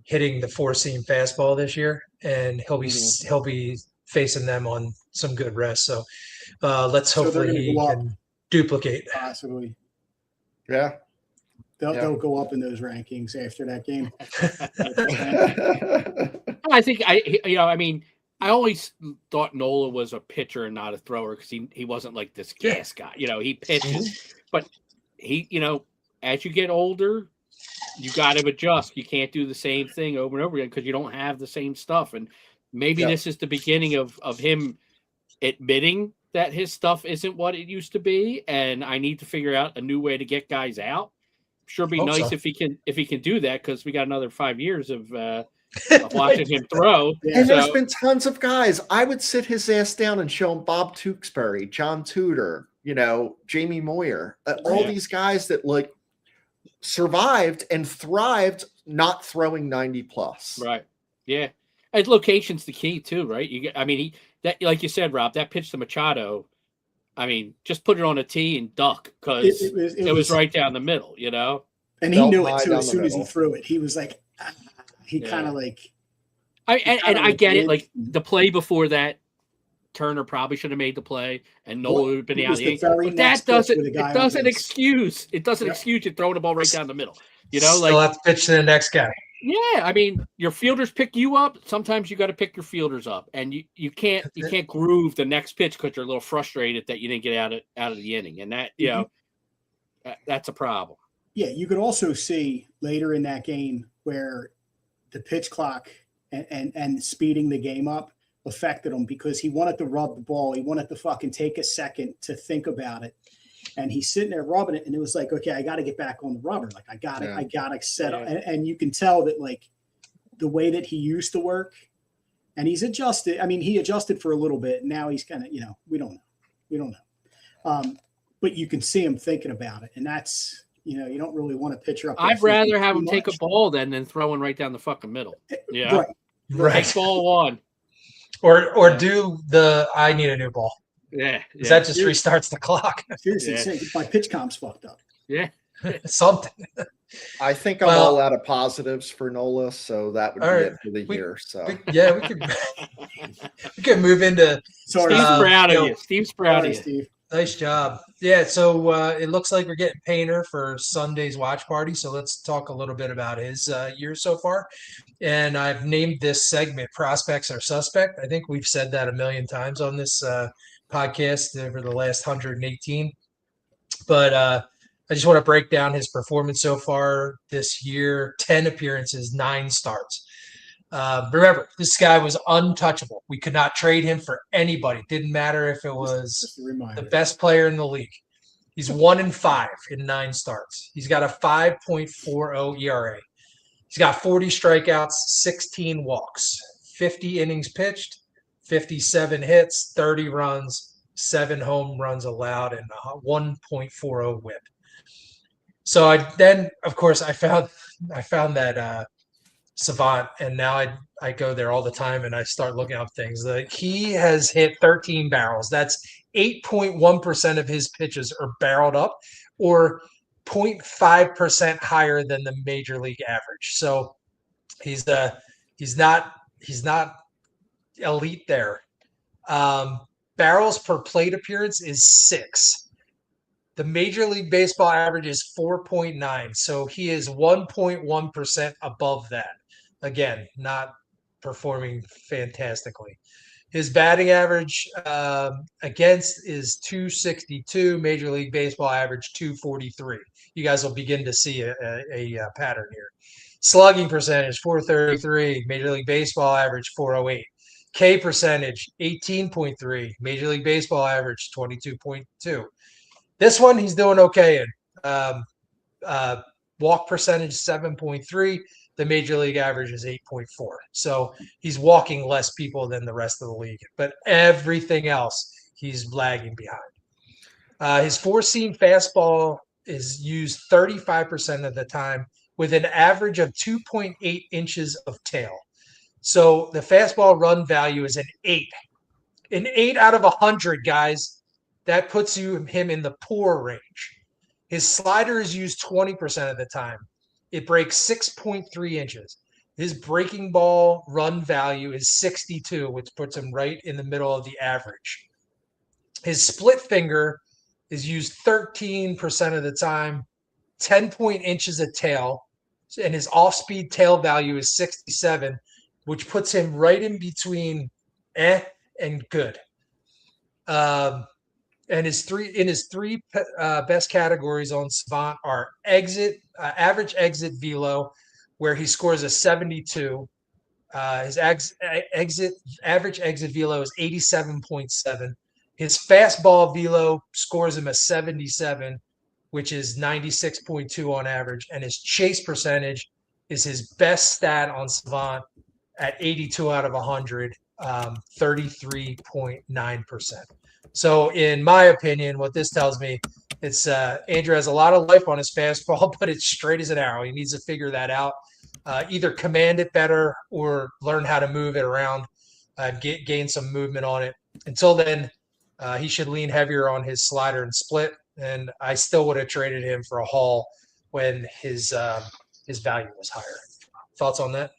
hitting the four-seam fastball this year, and he'll be facing them on some good rest. So let's hopefully he can duplicate.
Possibly.
Yeah.
They'll go up in those rankings after that game.
I think I always thought Nola was a pitcher and not a thrower because he wasn't like this gas guy. He pitches, but as you get older, you got to adjust. You can't do the same thing over and over again because you don't have the same stuff. And maybe this is the beginning of him admitting that his stuff isn't what it used to be, and I need to figure out a new way to get guys out. Sure, be nice if he can do that because we got another 5 years of watching him throw.
And there's been tons of guys. I would sit his ass down and show him Bob Tewksbury, John Tudor, Jamie Moyer, all these guys that survived and thrived not throwing 90 plus.
Right. Yeah. And location's the key too, right? Like you said, Rob, that pitch to Machado, just put it on a tee and duck because it was right down the middle,
And he knew it too as soon as he threw it. He was like, kind of like.
I get it. Like the play before that, Turner probably should have made the play, and Nola would have been out. But that doesn't excuse you throwing the ball right down the middle.
Still have to pitch to the next guy.
Yeah, your fielders pick you up. Sometimes you got to pick your fielders up, and you can't groove the next pitch because you're a little frustrated that you didn't get out of the inning, and that that's a problem.
Yeah, you could also see later in that game where the pitch clock and speeding the game up affected him because he wanted to rub the ball. He wanted to fucking take a second to think about it. And he's sitting there rubbing it. And it was like, okay, I got to get back on the rubber. Like I got to set up. And you can tell that the way that he used to work and he's adjusted. He adjusted for a little bit. And now he's kind of, we don't know. But you can see him thinking about it. And that's, you don't really want to pitcher up.
I'd rather have him take a ball than throwing right down the fucking middle. Yeah.
Right.
Take ball one.
Or do I need a new ball.
Yeah.
That just restarts the clock.
Seriously, my pitch comp's fucked up.
Yeah.
Something.
I think I'm all out of positives for Nola, so that would be it for the year. So
we could move into
Sorry,
Steve's proud of you. Steve's proud of you.
Steve.
Nice job. Yeah, so it looks like we're getting Painter for Sunday's watch party. So let's talk a little bit about his year so far. And I've named this segment Prospects or Suspect. I think we've said that a million times on this podcast over the last 118. But I just want to break down his performance so far this year. 10 appearances, 9 starts. Remember, this guy was untouchable. We could not trade him for anybody. Didn't matter if it was the best player in the league. He's 1-5 in 9 starts. He's got a 5.40 ERA. He's got 40 strikeouts, 16 walks, 50 innings pitched, 57 hits, 30 runs, 7 home runs allowed, and a 1.40 WHIP. So I found that Savant, and now I go there all the time and I start looking up things. He has hit 13 barrels. That's 8.1% of his pitches are barreled up, or 0.5% higher than the major league average. So he's not elite there. Barrels per plate appearance is 6. The Major League Baseball average is 4.9. So he is 1.1% above that. Again, not performing fantastically. His batting average against is 262. Major League Baseball average 243. You guys will begin to see a pattern here. Slugging percentage 433. Major League Baseball average 408. K percentage 18.3. Major League Baseball average 22.2. This one he's doing okay in. Walk percentage 7.3. The major league average is 8.4. So he's walking less people than the rest of the league. But everything else, he's lagging behind. His four-seam fastball is used 35% of the time with an average of 2.8 inches of tail. So the fastball run value is an 8. An 8 out of 100, guys. That puts him in the poor range. His slider is used 20% of the time. It breaks 6.3 inches. His breaking ball run value is 62, which puts him right in the middle of the average. His split finger is used 13% of the time, 10 inches of tail, and his off-speed tail value is 67, which puts him right in between and good. And his three best categories on Savant are average exit velo, where he scores a 72. His average exit velo is 87.7. His fastball velo scores him a 77, which is 96.2 on average. And his chase percentage is his best stat on Savant at 82 out of 100, 33.9%. So in my opinion, what this tells me, it's Andrew has a lot of life on his fastball, but it's straight as an arrow. He needs to figure that out. Either command it better or learn how to move it around, gain some movement on it. Until then, he should lean heavier on his slider and split. And I still would have traded him for a haul when his value was higher. Thoughts on that?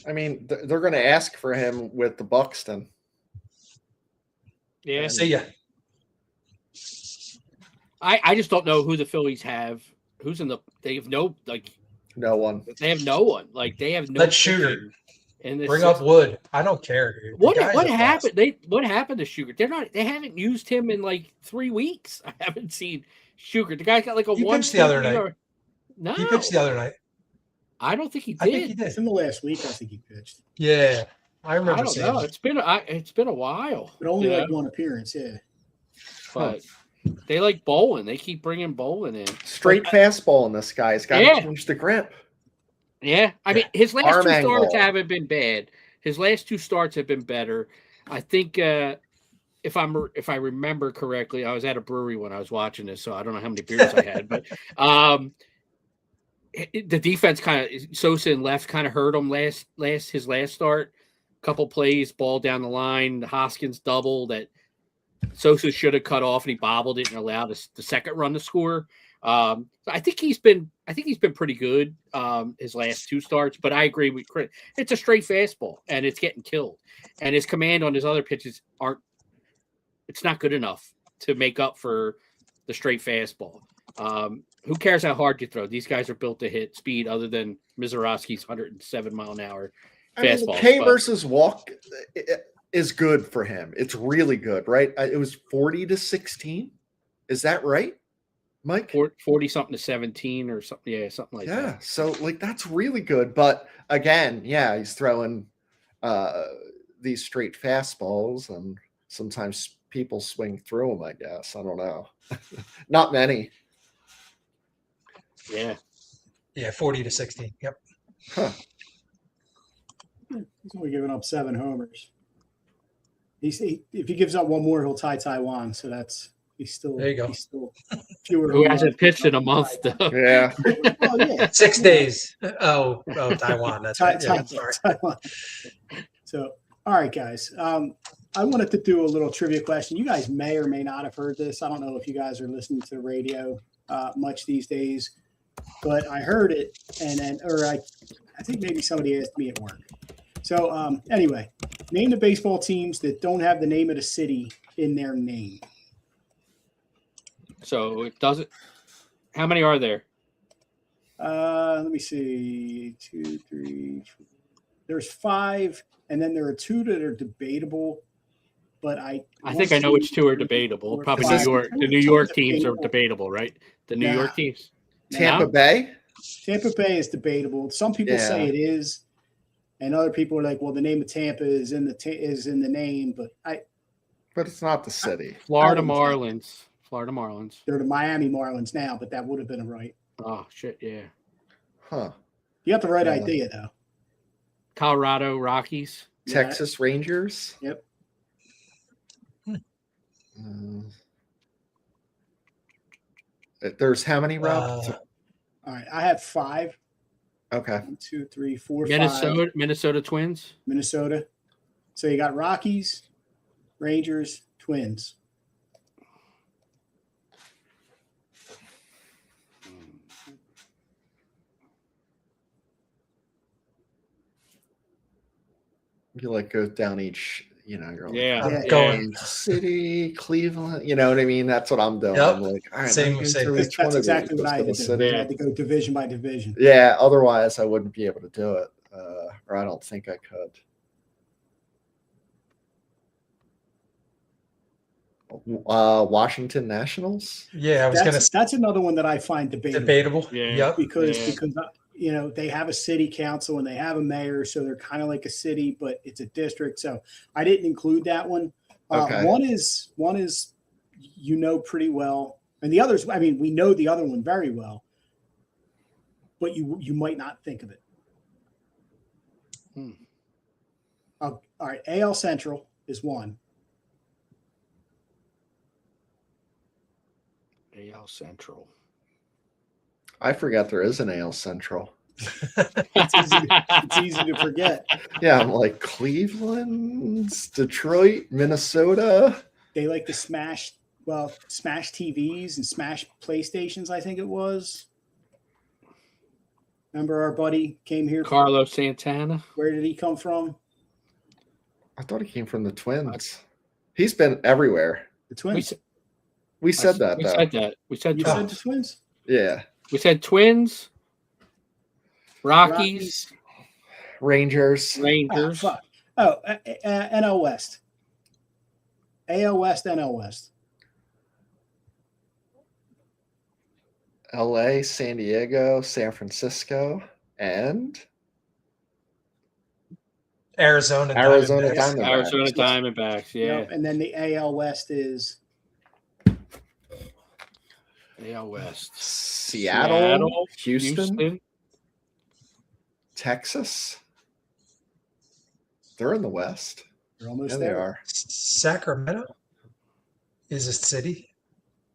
I mean, they're going to ask for him with the Buxton.
Yeah.
See ya.
I just don't know who the Phillies have. Who's in the? They have no
No one.
They have no one. They have no.
Let's shoot her.
And
Bring up Wood. I don't care, dude.
What happened? What happened to Shuger? They haven't used him in 3 weeks. I haven't seen Shuger. The guy's got a
he
one.
Pitched the other night.
No,
he pitched the other night.
I don't think he did.
I think he did.
In the last week, I think he pitched.
Yeah, I remember.
I don't know. It's been a while.
But only one appearance, yeah.
But they like Bolin. They keep bringing Bolin in.
Straight fastball in this guy's got to change the grip.
Yeah, I mean his last
Arm
two
angle.
starts haven't been bad. His last two starts have been better. I think if I remember correctly, I was at a brewery when I was watching this, so I don't know how many beers I had, but the defense kind of Sosa and left kind of hurt him his last start. Couple plays, ball down the line, Hoskins double that Sosa should have cut off, and he bobbled it and allowed the second run to score. So I think he's been pretty good his last two starts, but I agree with Chris. It's a straight fastball and it's getting killed, and his command on his other pitches it's not good enough to make up for the straight fastball. Who cares how hard you throw? These guys are built to hit speed other than Mizorowski's 107-mile-an-hour fastball.
K versus walk is good for him. It's really good, right? It was 40-16. Is that right, Mike?
40 something to 17 or something. Yeah, something like that.
Yeah. So that's really good. But again, yeah, he's throwing these straight fastballs, and sometimes people swing through them, I guess. I don't know. Not many.
Yeah.
Yeah, 40-16. Yep.
Huh.
He's only giving up 7 homers. If he gives up one more, he'll tie Taiwan. So he's still
there. You go.
He's still fewer.
Who hasn't pitched in a month though?
Yeah.
Oh, yeah.
6 days. Oh, Taiwan. That's right. Yeah,
Taiwan. So, all right, guys. I wanted to do a little trivia question. You guys may or may not have heard this. I don't know if you guys are listening to the radio much these days, but I heard it, I think maybe somebody asked me at work. So anyway, name the baseball teams that don't have the name of the city in their name.
So it doesn't. How many are there?
Let me see. 2, 3. There's 5, and then there are 2 that are debatable. But I
think I know which 2 are debatable. Probably New York. The New York teams are debatable, right? The New York teams.
Tampa Bay.
Tampa Bay is debatable. Some people say it is, and other people are like, "Well, the name of Tampa is in the name," but
it's not the city.
Florida Marlins. Florida Marlins.
They're the Miami Marlins now, but that would have been a right.
Oh shit! Yeah.
Huh.
You got the right idea though.
Colorado Rockies.
Texas Rangers.
Yep.
There's how many, Rob?
All right, I have 5.
Okay.
1, 2, 3, 4, 5.
Minnesota Twins.
Minnesota. So you got Rockies, Rangers, Twins.
You like go down each, you're like,
Yeah.
Going.
City, Cleveland. You know what I mean? That's what I'm doing.
Yep.
I'm like, all right,
Same-
let me
same
go
thing.
through each one
That's
of
exactly
these.
what I had to
Let's
do.
go to
I
city.
had to go division by division.
Yeah, otherwise I wouldn't be able to do it, or I don't think I could. Washington Nationals.
Yeah, I was going to
That's another one that I find debatable.
debatable.
Yeah.
Yep.
because they have a city council and they have a mayor, so they're kind of like a city, but it's a district. So I didn't include that one.
Okay.
One is pretty well, and the others. I mean, we know the other one very well, but you might not think of it. All right, AL Central is one.
AL Central.
I forgot there is an AL Central.
It's easy to forget.
Yeah, I'm like Cleveland, Detroit, Minnesota.
They like to smash TVs and smash PlayStations, I think it was. Remember our buddy came here?
Carlos Santana.
Where did he come from?
I thought he came from the Twins. He's been everywhere.
The Twins.
We said that,
We
though.
said that. We said
You
that.
said the Twins?
Yeah.
We said Twins, Rockies,
Rangers.
Rangers.
Fuck. Oh, NL West. AL West, NL West.
LA, San Diego, San Francisco, and
Arizona
Arizona
Diamondbacks.
Diamondbacks.
Arizona Diamondbacks. Yeah.
Yep. And then the AL West is
AL West.
Seattle, Houston, Texas. They're in the West.
they're almost
Yeah, they
there.
are.
Sacramento is a city.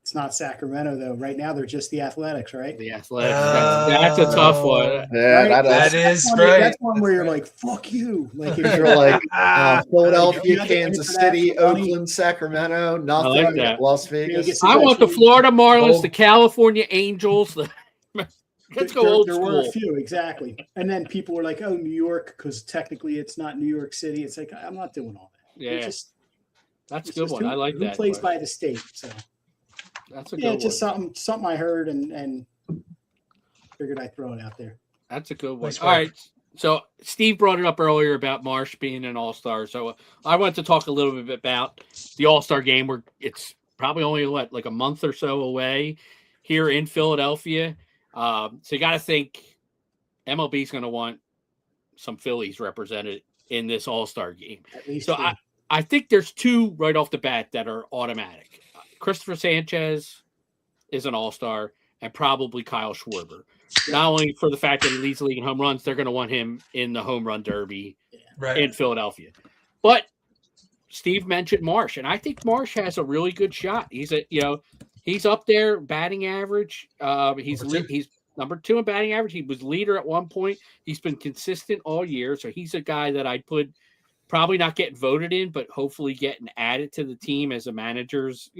It's not Sacramento though. Right now they're just the Athletics, right?
The Athletics. That's a tough one.
Yeah,
Right?
That is
one,
right.
That's one where
That's
you're
right.
like, "Fuck you!" Like
If you're like Philadelphia,
You have to
Kansas
pay for that
City,
for money.
Oakland, Sacramento, nothing.
like that.
Las Vegas.
Vegas.
I want the Florida Marlins,
Oh.
the California Angels. Let's go old
There were a
school.
few, exactly. And then people were like, "Oh, New York," because technically it's not New York City. It's like I'm not doing all that.
Yeah,
It's
that's a
it's
good
just
one.
who-
I like
who
that.
plays
but
by the state. So
That's a
yeah,
good
just
one.
something I heard and figured I'd throw it out there.
That's a good one.
Nice
All
work.
right. So Steve brought it up earlier about Marsh being an all-star. So I want to talk a little bit about the all-star game where it's probably only like a month or so away here in Philadelphia. So you got to think MLB is going to want some Phillies represented in this all-star game.
At least
So
two.
I think there's two right off the bat that are automatic. Christopher Sanchez is an all-star and probably Kyle Schwarber. Not only for the fact that he leads the league in home runs, they're going to want him in the home run derby
Right.
in Philadelphia. But Steve mentioned Marsh, and I think Marsh has a really good shot. He's up there batting average. He's number 2 in batting average. He was leader at one point. He's been consistent all year, so he's a guy that I'd put probably not getting voted in, but hopefully getting added to the team as a manager's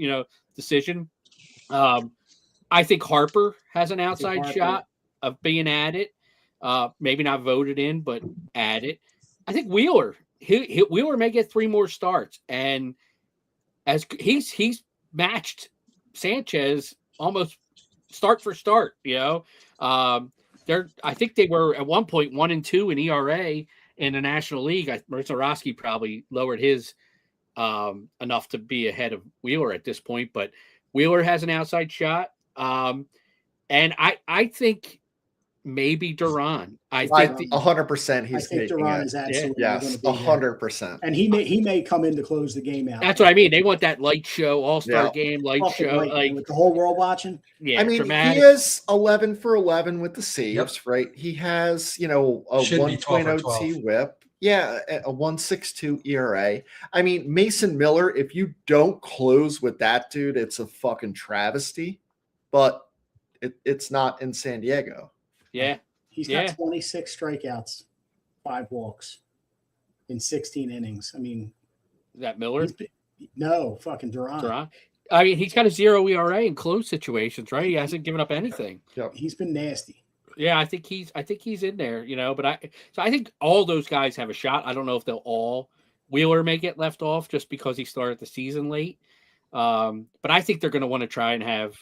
decision. I think Harper has an outside
Harper.
shot of being added. Maybe not voted in, but added. I think Wheeler. Wheeler may get 3 more starts, and as he's matched Sanchez almost start for start. I think they were at one point 1-2 in ERA in the National League. Marzarowski probably lowered his enough to be ahead of Wheeler at this point, but Wheeler has an outside shot, and I think maybe Duran. I think
100% he's
I think
making
Duran
it.
is absolutely
Yes,
going to be there.
100%.
And he may come in to close the game out.
that's what I mean. They want that light show, all-star
Yeah.
game, light
Fucking
show,
right,
like
with the whole world watching.
yeah,
I mean,
dramatic.
he is 11 for 11 with the saves, right? He has, a
Should be 12 or
1.0 T whip. Yeah, a 1.62 ERA. I mean, Mason Miller, if you don't close with that dude, it's a fucking travesty. But it's not in San Diego.
Yeah.
He's
Yeah.
got 26 strikeouts, 5 walks in 16 innings. I mean,
Is that Miller?
no, fucking Duran.
Duran? I mean, he's got a 0 ERA in close situations, right? He hasn't given up anything.
He's been nasty.
Yeah, I think he's in there, you know. But I think all those guys have a shot. I don't know if they'll all. Wheeler may get left off just because he started the season late. But I think they're going to want to try and have,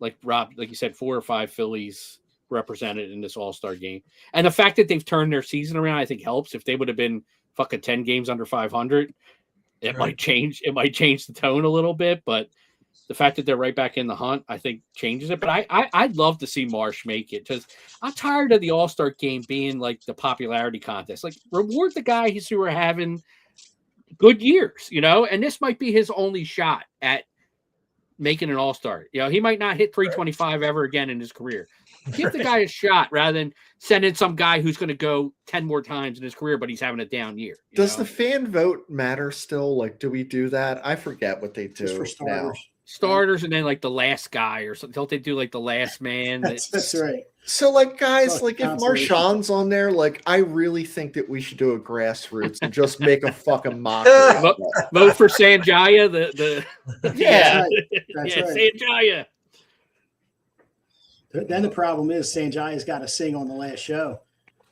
like Rob, like you said, 4 or 5 Phillies represented in this All-Star game. And the fact that they've turned their season around, I think helps. If they would have been fucking 10 games under 500, it might change. It might change the tone a little bit, but the fact that they're right back in the hunt, I think changes it. But I'd love to see Marsh make it because I'm tired of the All-Star game being like the popularity contest. Like, reward the guys who are having good years, you know, and this might be his only shot at making an All-Star. You know, he might not hit 325 ever again in his career. Give the guy a shot rather than send in some guy who's going to go 10 more times in his career, but he's having a down year.
Does the fan vote matter still? Like, do we do that? I forget what they do
Just for starters.
Starters and then like the last guy or something. Don't they do like the last man?
That's right.
So, like, guys,
Oh,
like if
consolation.
Marshawn's on there, like, I really think that we should do a grassroots and just make a fucking mockery. of
Vote,
that.
vote for Sanjaya, the
Yeah.
That's
yeah,
right.
Sanjaya.
Then the problem is Sanjaya's got to sing on the last show.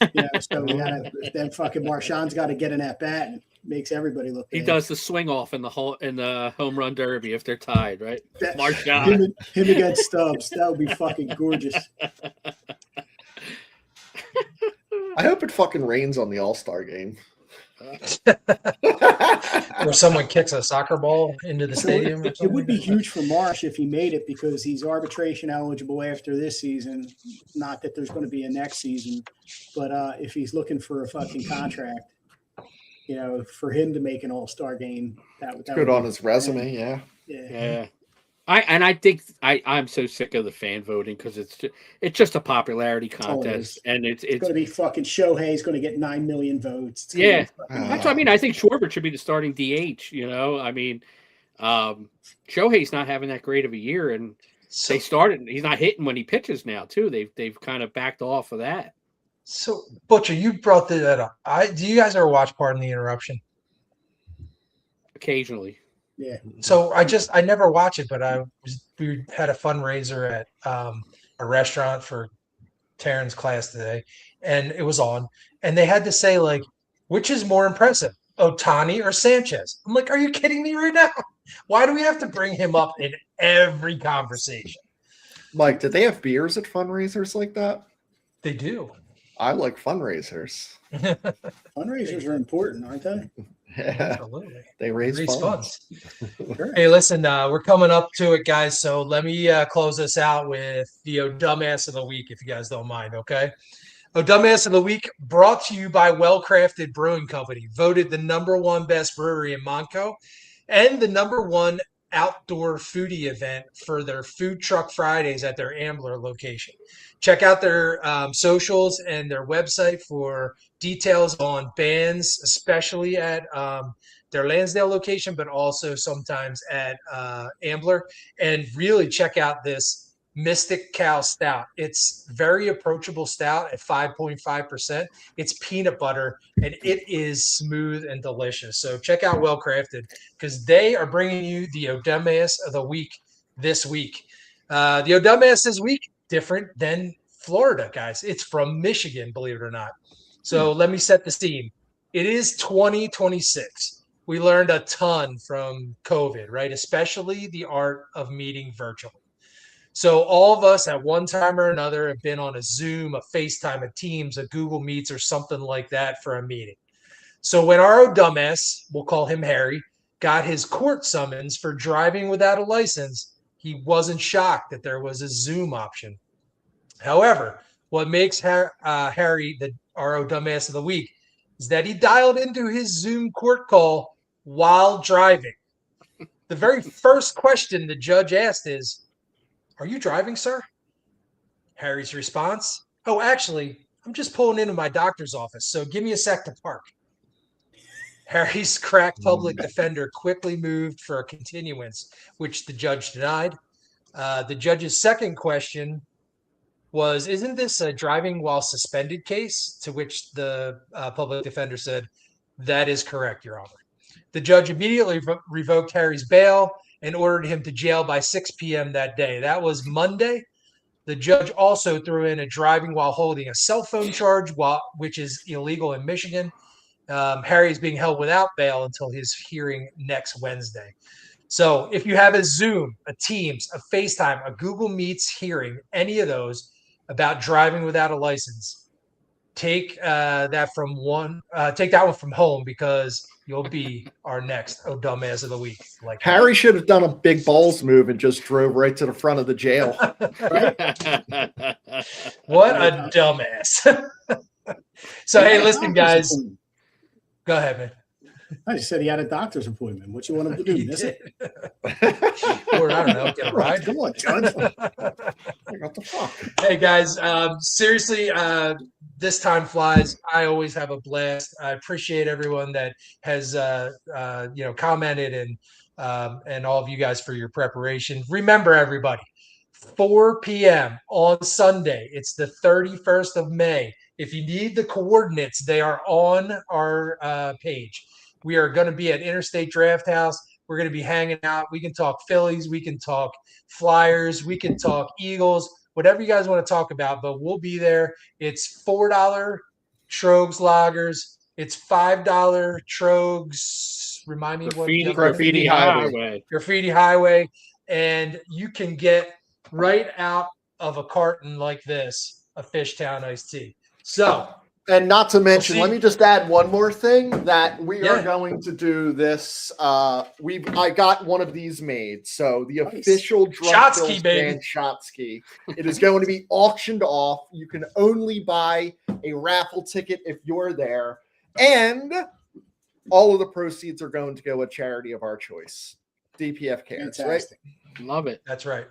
You know, so we gotta, then fucking Marshawn's got to get an at bat and makes everybody look
He
bad.
does the swing off in the home run derby if they're tied, right?
That-
Marshawn.
him against Stubbs. That would be fucking gorgeous.
I hope it fucking rains on the All-Star game.
Or someone kicks a soccer ball into the stadium. Or
It would be
something.
huge for Marsh if he made it because he's arbitration eligible after this season. Not that there's going to be a next season, but if he's looking for a fucking contract, you know, for him to make an All-Star game, that would
Good on his resume, yeah.
Yeah.
Yeah. I think I'm so sick of the fan voting because it's just a popularity contest and it's
It's going to be fucking Shohei's going to get 9 million votes. It's
yeah.
gonna be
That's what I mean. I think Schwarber should be the starting DH. You know, I mean, Shohei's not having that great of a year, and
So,
they started. He's not hitting when he pitches now too. They've kind of backed off of that.
so Butcher, you brought that up. Do you guys ever watch Pardon the Interruption?
Occasionally,
Yeah.
So I never watch it, but we had a fundraiser at a restaurant for Taryn's class today, and it was on, and they had to say like, which is more impressive, Otani or Sanchez? I'm like, are you kidding me right now? Why do we have to bring him up in every conversation?
Mike, did they have beers at fundraisers like that?
They do.
I like fundraisers.
Fundraisers are important, aren't they?
Yeah,
Absolutely.
they raise
Raise
funds.
Sure.
Hey, listen, we're coming up to it, guys. So let me close this out with the Dumbass of the Week, if you guys don't mind, okay? Dumbass of the Week brought to you by Well Crafted Brewing Company, voted the #1 best brewery in Montco and the #1 outdoor foodie event for their Food Truck Fridays at their Ambler location. Check out their socials and their website for details on bands, especially at their Lansdale location, but also sometimes at Ambler. And really check out this Mystic Cow Stout. It's very approachable stout at 5.5%. It's peanut butter and it is smooth and delicious. So check out Well Crafted because they are bringing you the Dumbass of the Week this week. The Dumbass this week, different than Florida, guys. It's from Michigan, believe it or not. So let me set the scene. It is 2026. We learned a ton from COVID, right? Especially the art of meeting virtually. So all of us at one time or another have been on a Zoom, a FaceTime, a Teams, a Google Meets, or something like that for a meeting. So when our dumbass, we'll call him Harry, got his court summons for driving without a license, he wasn't shocked that there was a Zoom option. However, what makes Harry our dumbass of the week is that he dialed into his Zoom court call while driving. The very first question the judge asked is, "Are you driving, sir?" Harry's response, "Oh, actually, I'm just pulling into my doctor's office, so give me a sec to park." Harry's crack public defender quickly moved for a continuance, which the judge denied. The judge's second question was, isn't this a driving while suspended case? To which the public defender said, that is correct, Your Honor. The judge immediately revoked Harry's bail and ordered him to jail by 6 p.m. that day. That was Monday. The judge also threw in a driving while holding a cell phone charge, which is illegal in Michigan. Harry is being held without bail until his hearing next Wednesday. So if you have a Zoom, a Teams, a FaceTime, a Google Meets hearing, any of those about driving without a license, take that one from home, because you'll be our next dumbass of the week. Like
Harry should have done a big balls move and just drove right to the front of the jail.
What a dumbass. So hey, listen, guys. Go ahead, man.
I just said he had a doctor's appointment. What you want him to do?
He
Miss
did.
it?
Or I don't know, get a ride.
Come on, Judge.
What the fuck?
Hey guys, seriously, this time flies. I always have a blast. I appreciate everyone that has commented, and all of you guys for your preparation. Remember, everybody, 4 p.m. on Sunday. It's the 31st of May. If you need the coordinates, they are on our page. We are going to be at Interstate Draft House. We're going to be hanging out. We can talk Phillies. We can talk Flyers. We can talk Eagles. Whatever you guys want to talk about, but we'll be there. It's $4 Trogs Lagers. It's $5 Trogs. Remind me what
Graffiti Highway.
Graffiti Highway. And you can get right out of a carton like this a Fishtown iced tea. So,
and not to mention,
we'll
let me just add one more thing that we are
Yeah.
going to do this. I got one of these made. So the
Nice.
official Drunk
Shotsky,
Bills
baby.
brand Shotsky. It is going to be auctioned off. You can only buy a raffle ticket if you're there. And all of the proceeds are going to go a charity of our choice. DPF Cares, right?
Fantastic.
Love it.
that's right.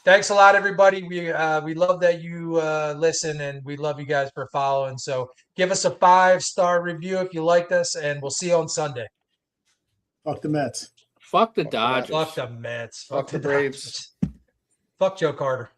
Thanks a lot, everybody. We love that you listen, and we love you guys for following. So give us a 5-star review if you liked us, and we'll see you on Sunday.
Fuck the Mets.
Fuck the Dodgers.
Fuck the Mets.
Fuck the Braves.
Dodgers. Fuck Joe Carter.